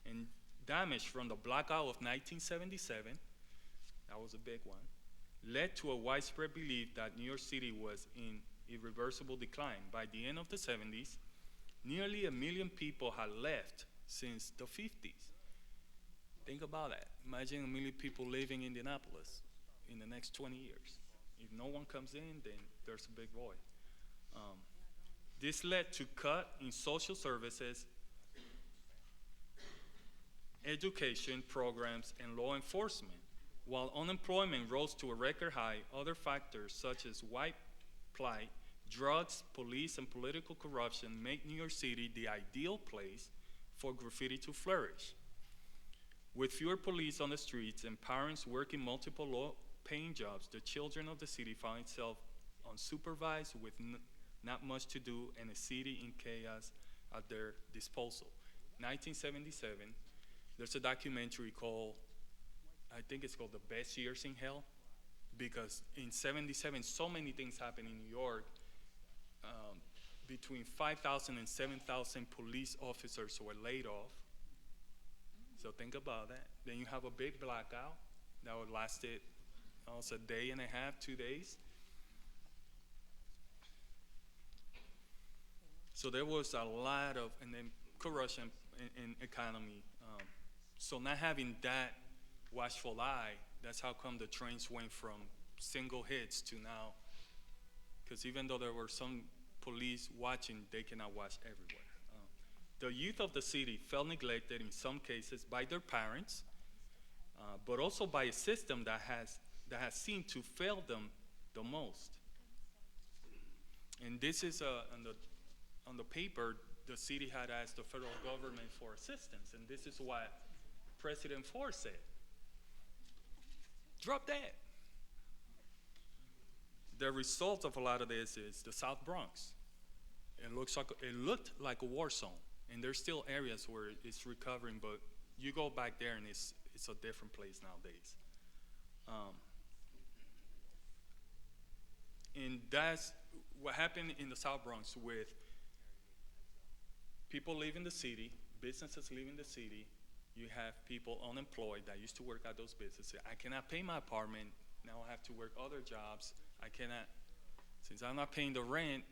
[SPEAKER 2] and damage from the blackout of 1977, that was a big one, led to a widespread belief that New York City was in irreversible decline. By the end of the 70s, nearly 1 million people had left since the 50s. Think about that. Imagine 1 million people living in Indianapolis in the next 20 years. If no one comes in, then there's a big void. This led to cut in social services, education programs, and law enforcement. While unemployment rose to a record high, other factors such as white plight, drugs, police, and political corruption make New York City the ideal place for graffiti to flourish. With fewer police on the streets and parents working multiple low-paying jobs, the children of the city found itself unsupervised with not much to do and a city in chaos at their disposal. 1977, there's a documentary called, I think it's called The Best Years in Hell, because in 77, so many things happened in New York. Between 5,000 and 7,000 police officers were laid off. So think about that. Then you have a big blackout that would lasted almost a day and a half, 2 days. So there was a lot of, and then corruption in economy. So not having that watchful eye, that's how come the trains went from single hits to now, because even though there were some police watching, they cannot watch everywhere. The youth of the city felt neglected in some cases by their parents, but also by a system that has seemed to fail them the most. And this is on the paper, the city had asked the federal government for assistance, and this is what President Ford said. Drop that. The result of a lot of this is the South Bronx. It looked like a war zone, and there's still areas where it's recovering, but you go back there and it's a different place nowadays. And that's what happened in the South Bronx with people leaving the city, businesses leaving the city. You have people unemployed that used to work at those businesses. I cannot pay my apartment. Now I have to work other jobs. I cannot, since I'm not paying the rent,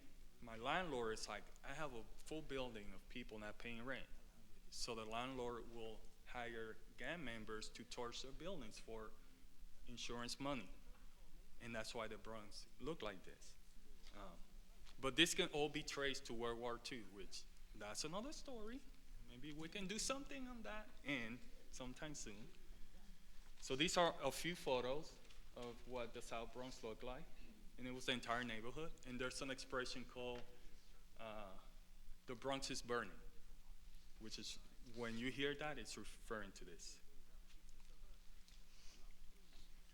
[SPEAKER 2] my landlord is like, I have a full building of people not paying rent. So the landlord will hire gang members to torch their buildings for insurance money. And that's why the Bronx looked like this. But this can all be traced to World War II, which that's another story. Maybe we can do something on that end sometime soon. So these are a few photos of what the South Bronx looked like. And it was the entire neighborhood. And there's an expression called the Bronx is burning, which is, when you hear that, it's referring to this.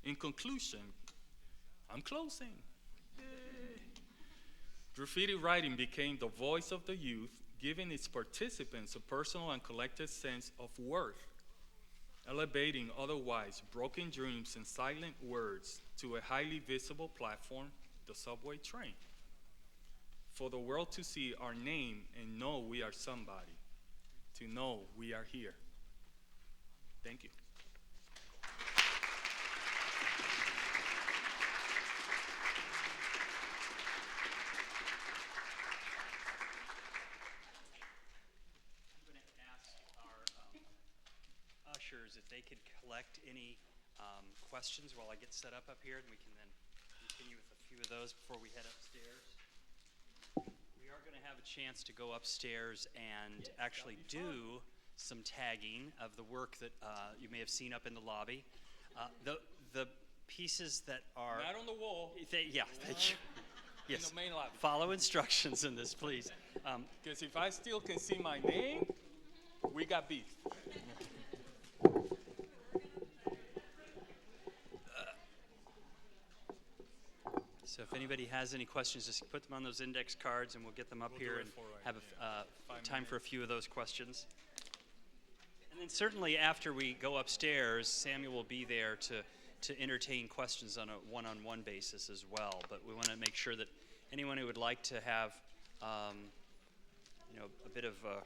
[SPEAKER 2] In conclusion, I'm closing. Yay. Graffiti writing became the voice of the youth, giving its participants a personal and collective sense of worth, elevating otherwise broken dreams and silent words to a highly visible platform, the subway train, for the world to see our name and know we are somebody, to know we are here. Thank you.
[SPEAKER 1] I'm going to ask our ushers if they could collect any questions while I get set up here, and we can then continue with a few of those before we head upstairs. We are going to have a chance to go upstairs and actually do some tagging of the work that you may have seen up in the lobby. The pieces that are...
[SPEAKER 2] Not on the wall.
[SPEAKER 1] Yeah, thank you. Yes.
[SPEAKER 2] In the main lobby.
[SPEAKER 1] Follow instructions in this, please.
[SPEAKER 2] Because if I still can see my name, we got beef.
[SPEAKER 1] So if anybody has any questions, just put them on those index cards and we'll get them up
[SPEAKER 2] We'll do
[SPEAKER 1] here
[SPEAKER 2] it
[SPEAKER 1] and
[SPEAKER 2] for,
[SPEAKER 1] have
[SPEAKER 2] yeah, 5
[SPEAKER 1] time for a
[SPEAKER 2] minutes.
[SPEAKER 1] few of those questions. And then certainly after we go upstairs, Samuel will be there to entertain questions on a one-on-one basis as well. But we want to make sure that anyone who would like to have a bit of a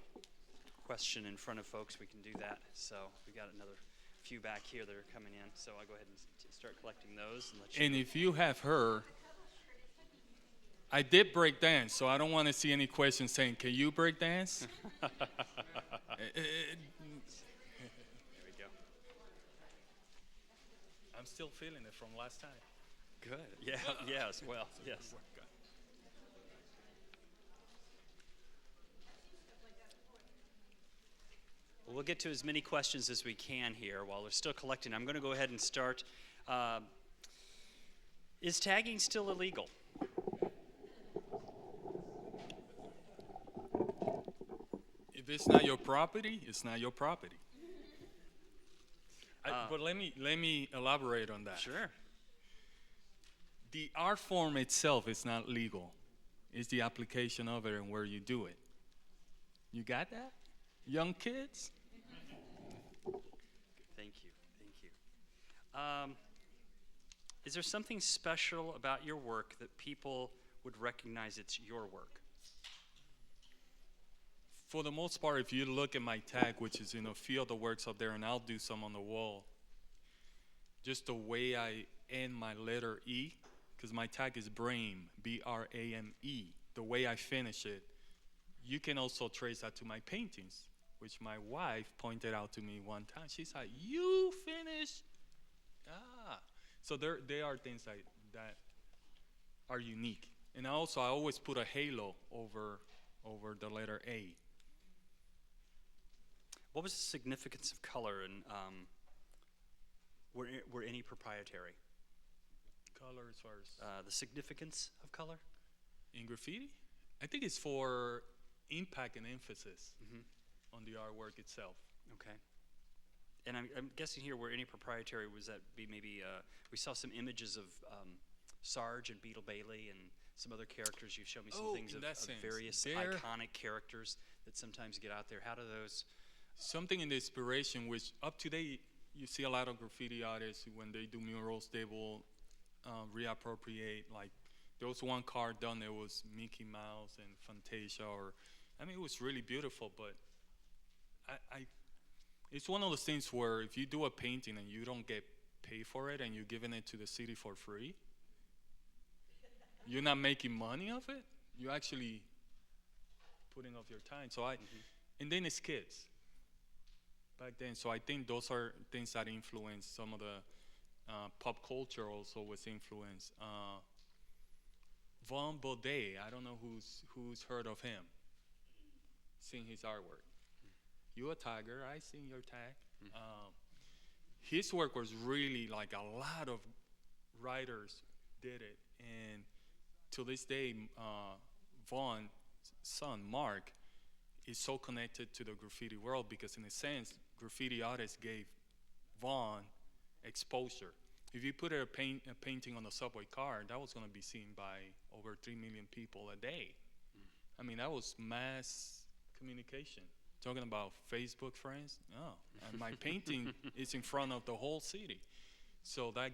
[SPEAKER 1] question in front of folks, we can do that. So we got another few back here that are coming in. So I'll go ahead and start collecting those and let you
[SPEAKER 2] And
[SPEAKER 1] know.
[SPEAKER 2] if you have her, I did break dance, so I don't want to see any questions saying, "Can you break dance?"
[SPEAKER 1] There we go.
[SPEAKER 2] I'm still feeling it from last time.
[SPEAKER 1] Good. Yeah. Yes. Well. Yes. Well, we'll get to as many questions as we can here while we're still collecting. I'm going to go ahead and start. Is tagging still illegal?
[SPEAKER 2] If it's not your property, it's not your property. But let me elaborate on that.
[SPEAKER 1] Sure.
[SPEAKER 2] The art form itself is not legal. It's the application of it and where you do it. You got that? Young kids?
[SPEAKER 1] Thank you. Thank you. Is there something special about your work that people would recognize it's your work?
[SPEAKER 2] For the most part, if you look at my tag, which is, a few of the works up there, and I'll do some on the wall, just the way I end my letter E, because my tag is Brame, B-R-A-M-E, the way I finish it, you can also trace that to my paintings, which my wife pointed out to me one time. She's like, "You finished?" So there are things that are unique. And also, I always put a halo over the letter A.
[SPEAKER 1] What was the significance of color, and were any proprietary?
[SPEAKER 2] Color as far as
[SPEAKER 1] The significance of color?
[SPEAKER 2] in graffiti, I think it's for impact and emphasis on the artwork itself.
[SPEAKER 1] Okay. And I'm guessing here, were any proprietary, was that be maybe, we saw some images of Sarge and Beetle Bailey and some other characters. You've shown me some
[SPEAKER 2] Oh,
[SPEAKER 1] things
[SPEAKER 2] in
[SPEAKER 1] of
[SPEAKER 2] that sense.
[SPEAKER 1] various
[SPEAKER 2] There-
[SPEAKER 1] iconic characters that sometimes get out there. How do those,
[SPEAKER 2] Something in the inspiration, which up to date, you see a lot of graffiti artists, when they do murals, they will reappropriate, like, there was one card done, there was Mickey Mouse and Fantasia, it was really beautiful, but it's one of those things where if you do a painting and you don't get paid for it and you're giving it to the city for free, you're not making money of it, you're actually putting off your time. So and then it's kids back then. So I think those are things that influence some of the pop culture. Also was influenced. Von Baudet, I don't know who's heard of him, seen his artwork. You a tiger, I seen your tag. His work was really, like, a lot of writers did it, and to this day, Vaughn's son, Mark, is so connected to the graffiti world because, in a sense, graffiti artists gave Vaughn exposure. If you put a painting on a subway car, that was going to be seen by over 3 million people a day. That was mass communication. Talking about Facebook friends, no. And my painting is in front of the whole city. So that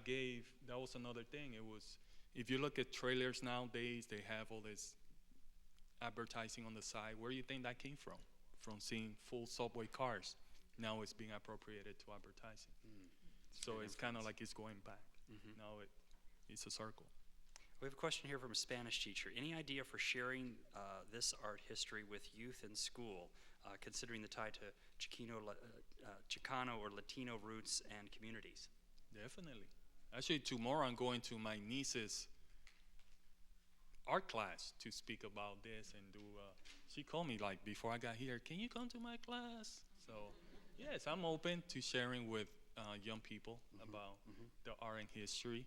[SPEAKER 2] was another thing. It was, if you look at trailers nowadays, they have all this advertising on the side. Where do you think that came from? From seeing full subway cars. Now it's being appropriated to advertising. So it's kind of like it's going back. Now it's a circle.
[SPEAKER 1] we have a question here from a Spanish teacher. Any idea for sharing this art history with youth in school, considering the tie to Chicano or Latino roots and communities?
[SPEAKER 2] Definitely. Actually, tomorrow I'm going to my niece's art class to speak about this and do. She called me like before I got here. Can you come to my class? So, yes, I'm open to sharing with young people about the art and history,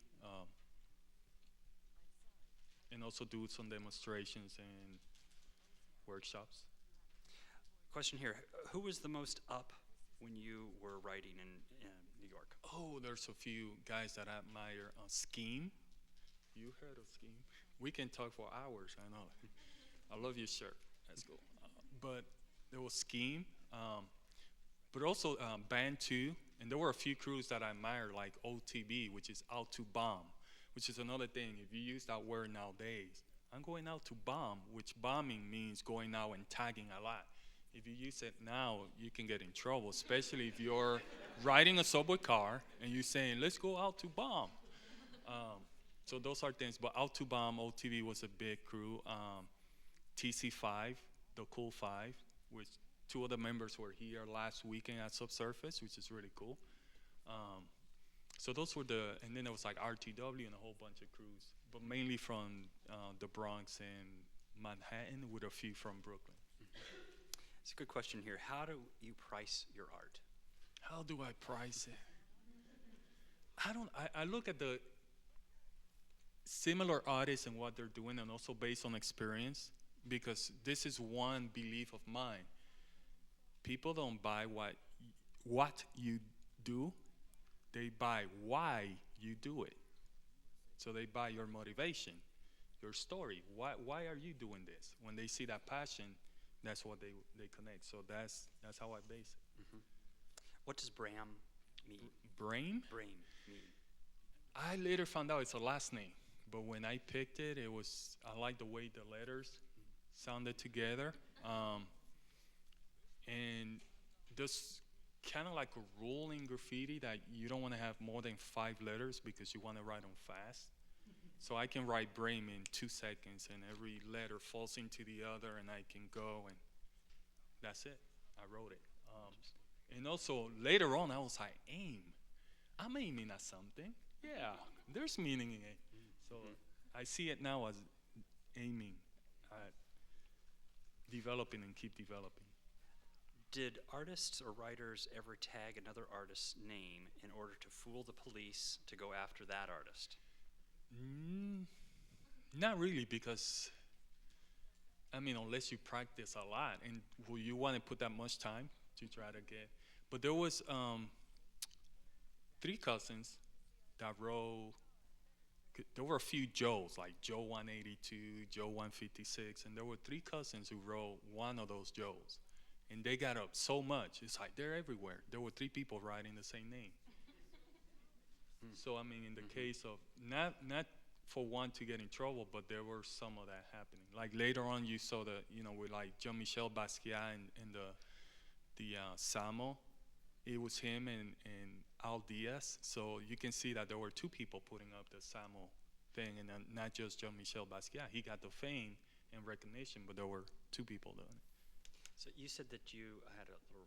[SPEAKER 2] and also do some demonstrations and workshops.
[SPEAKER 1] Question here: who was the most up when you were writing in New York?
[SPEAKER 2] Oh, there's a few guys that I admire. Scheme. You heard of Scheme? We can talk for hours. I know. I love your shirt. Let's go. But there was Scheme, but also Band 2, and there were a few crews that I admired, like OTB, which is Out to Bomb, which is another thing. If you use that word nowadays, I'm going out to bomb, which bombing means going out and tagging a lot. If you use it now, you can get in trouble, especially if you're riding a subway car and you're saying, let's go out to bomb. So those are things, but Out to Bomb, OTV was a big crew. TC5, the Cool Five, which two of the members were here last weekend at Subsurface, which is really cool. So those were and then there was like RTW and a whole bunch of crews, but mainly from the Bronx and Manhattan with a few from Brooklyn.
[SPEAKER 1] It's a good question here. How do you price your art?
[SPEAKER 2] How do I price it? I look at the similar artists and what they're doing, and also based on experience, because this is one belief of mine. People don't buy what you do, they buy why you do it. So they buy your motivation, your story. Why are you doing this? When they see that passion, that's what they connect. So that's how I base it.
[SPEAKER 1] Mm-hmm. What does Brame mean?
[SPEAKER 2] Brame?
[SPEAKER 1] Brame mean.
[SPEAKER 2] I later found out it's a last name, but when I picked it, I liked the way the letters sounded together. And there's kind of like a rule in graffiti that you don't want to have more than 5 letters because you want to write them fast. So I can write Brame in 2 seconds, and every letter falls into the other, and I can go, and that's it. I wrote it. And also, later on, I was like, aim. I'm aiming at something. Yeah, there's meaning in it. So I see it now as aiming at developing and keep developing.
[SPEAKER 1] Did artists or writers ever tag another artist's name in order to fool the police to go after that artist?
[SPEAKER 2] Not really, because, unless you practice a lot, and will you want to put that much time to try to get? But there was 3 cousins that wrote. There were a few Joes, like Joe 182, Joe 156, and there were 3 cousins who wrote one of those Joes. And they got up so much, it's like they're everywhere. There were 3 people writing the same name. So, in the case of, not for one to get in trouble, but there were some of that happening. Like later on, you saw with like Jean-Michel Basquiat and the Samo, it was him and Al Diaz. So you can see that there were 2 people putting up the Samo thing, and not just Jean-Michel Basquiat. He got the fame and recognition, but there were 2 people doing it.
[SPEAKER 1] So you said that you had a little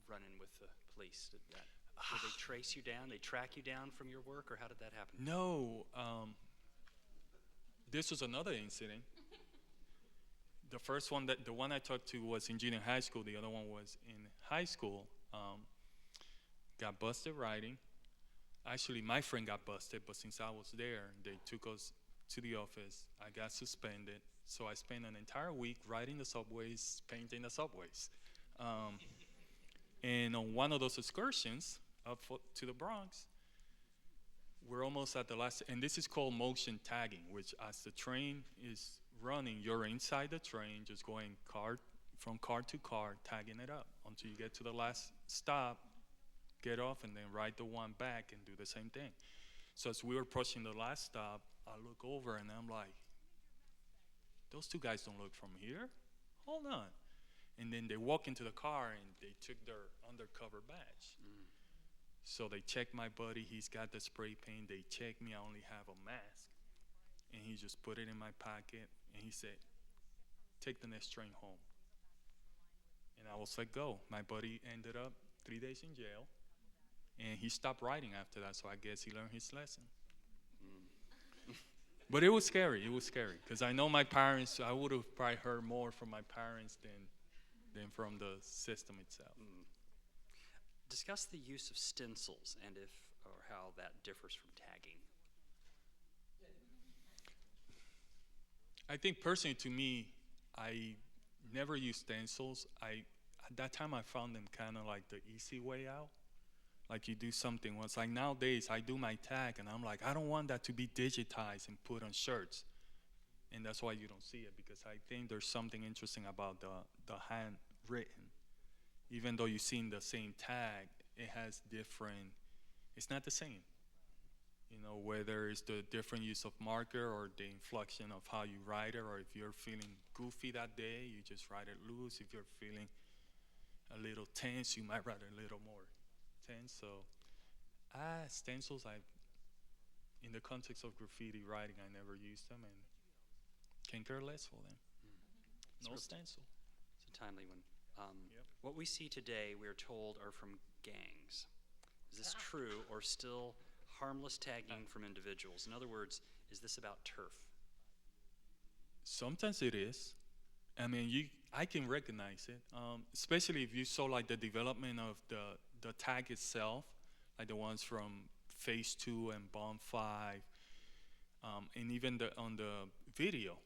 [SPEAKER 1] run-in with the police. Did they trace you down? They track you down from your work, or how did that happen?
[SPEAKER 2] No. This was another incident. The first one, the one I talked to was in junior high school. The other one was in high school. Got busted riding. Actually, my friend got busted, but since I was there, they took us to the office. I got suspended. So I spent an entire week riding the subways, painting the subways. And on one of those excursions up to the Bronx, we're almost at the last, and this is called motion tagging, which as the train is running, you're inside the train, just going from car to car, tagging it up until you get to the last stop, get off, and then ride the one back and do the same thing. So as we were approaching the last stop, I look over and I'm like, those 2 guys don't look from here. Hold on. And then they walk into the car and they took their undercover badge. So they checked my buddy. He's got the spray paint. They checked me. I only have a mask. And he just put it in my pocket. And he said, take the next train home. And I was like, go. My buddy ended up 3 days in jail. And he stopped riding after that. So I guess he learned his lesson. But it was scary. It was scary. Because I know my parents, I would have probably heard more from my parents than from the system itself.
[SPEAKER 1] Discuss the use of stencils and how that differs from tagging.
[SPEAKER 2] I think personally to me, I never used stencils. At that time I found them kind of like the easy way out. Like you do something once. Like nowadays, I do my tag, and I'm like, I don't want that to be digitized and put on shirts. And that's why you don't see it, because I think there's something interesting about the handwritten. Even though you've seen the same tag, it has different, it's not the same. You know, whether it's the different use of marker or the inflection of how you write it, or if you're feeling goofy that day, you just write it loose. If you're feeling a little tense, you might write it a little more tense. So, stencils, in the context of graffiti writing, I never used them and can care less for them.
[SPEAKER 1] It's
[SPEAKER 2] No
[SPEAKER 1] real-
[SPEAKER 2] stencil.
[SPEAKER 1] It's a timely one.
[SPEAKER 2] Yep.
[SPEAKER 1] What we see today, we are told, are from gangs. Is this true, or still harmless tagging from individuals? In other words, is this about turf?
[SPEAKER 2] Sometimes it is. I mean, I can recognize it, especially if you saw like the development of the tag itself, like the ones from Phase 2 and Bomb 5, and even on the video.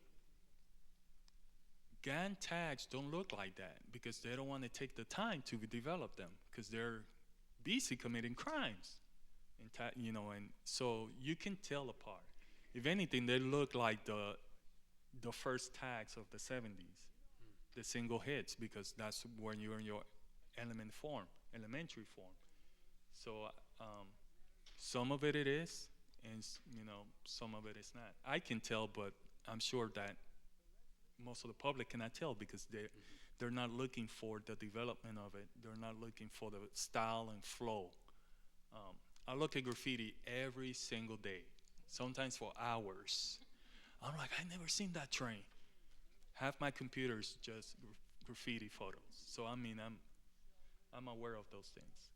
[SPEAKER 2] Gang tags don't look like that because they don't want to take the time to develop them because they're busy committing crimes, and so you can tell apart. If anything, they look like the first tags of the 70s, the single hits, because that's when you're in your elementary form. So some of it is, and some of it is not. I can tell, but I'm sure that most of the public cannot tell because they're not looking for the development of it. They're not looking for the style and flow. I look at graffiti every single day, sometimes for hours. I'm like, I never seen that train. Half my computer's just graffiti photos. So I mean, I'm aware of those things.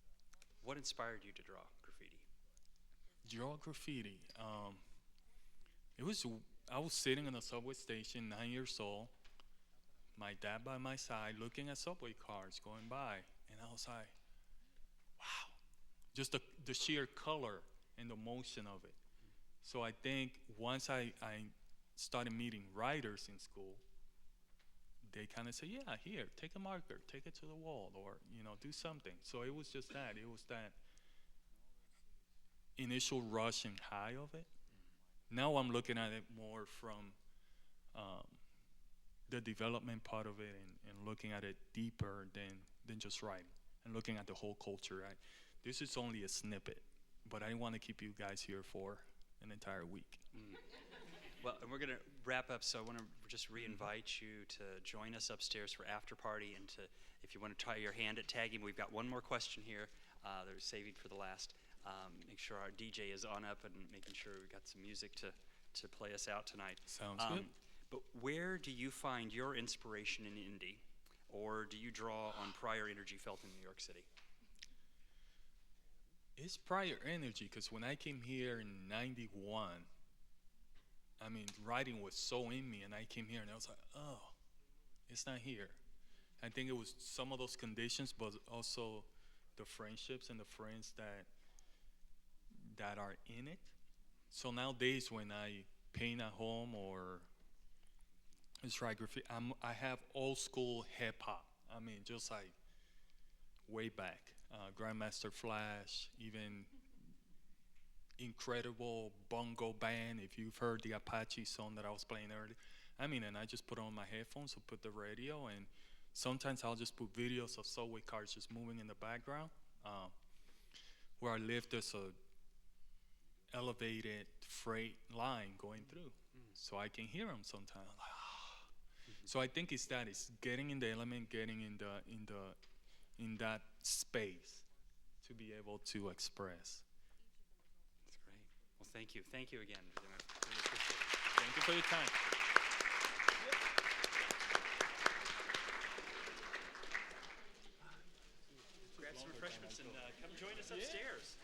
[SPEAKER 1] What inspired you to draw graffiti?
[SPEAKER 2] Draw graffiti. I was sitting in a subway station, 9 years old. My dad by my side, looking at subway cars going by, and I was like, wow, just the sheer color and the motion of it. So I think once I started meeting writers in school, they kind of say, yeah, here, take a marker, take it to the wall, or do something. So it was just that. It was that initial rush and high of it. Now I'm looking at it more from the development part of it, and looking at it deeper than just writing, and looking at the whole culture. This is only a snippet, but I want to keep you guys here for an entire week.
[SPEAKER 1] Well, and we're going to wrap up, so I want to just re-invite you to join us upstairs for after party, and if you want to try your hand at tagging, we've got one more question here that we're saving for the last. Make sure our DJ is on up and making sure we've got some music to play us out tonight.
[SPEAKER 2] Sounds good.
[SPEAKER 1] But where do you find your inspiration in Indy, or do you draw on prior energy felt in New York City?
[SPEAKER 2] It's prior energy, because when I came here in 91, I mean, writing was so in me, and I came here and I was like, oh, it's not here. I think it was some of those conditions, but also the friendships and the friends that are in it. So nowadays when I paint at home or just write graffiti, I have old school hip hop. I mean, just like way back. Grandmaster Flash, even incredible bongo band. If you've heard the Apache song that I was playing earlier, I mean, and I just put on my headphones, or put the radio, and sometimes I'll just put videos of subway cars just moving in the background. Where I live, there's a elevated freight line going through, so I can hear them sometimes. I'm like, ah. So I think it's getting in the element, getting in that space to be able to express.
[SPEAKER 1] That's great. Well, thank you. Thank you again. I really appreciate it.
[SPEAKER 2] Thank you for your time.
[SPEAKER 1] Grab some refreshments and come join us upstairs.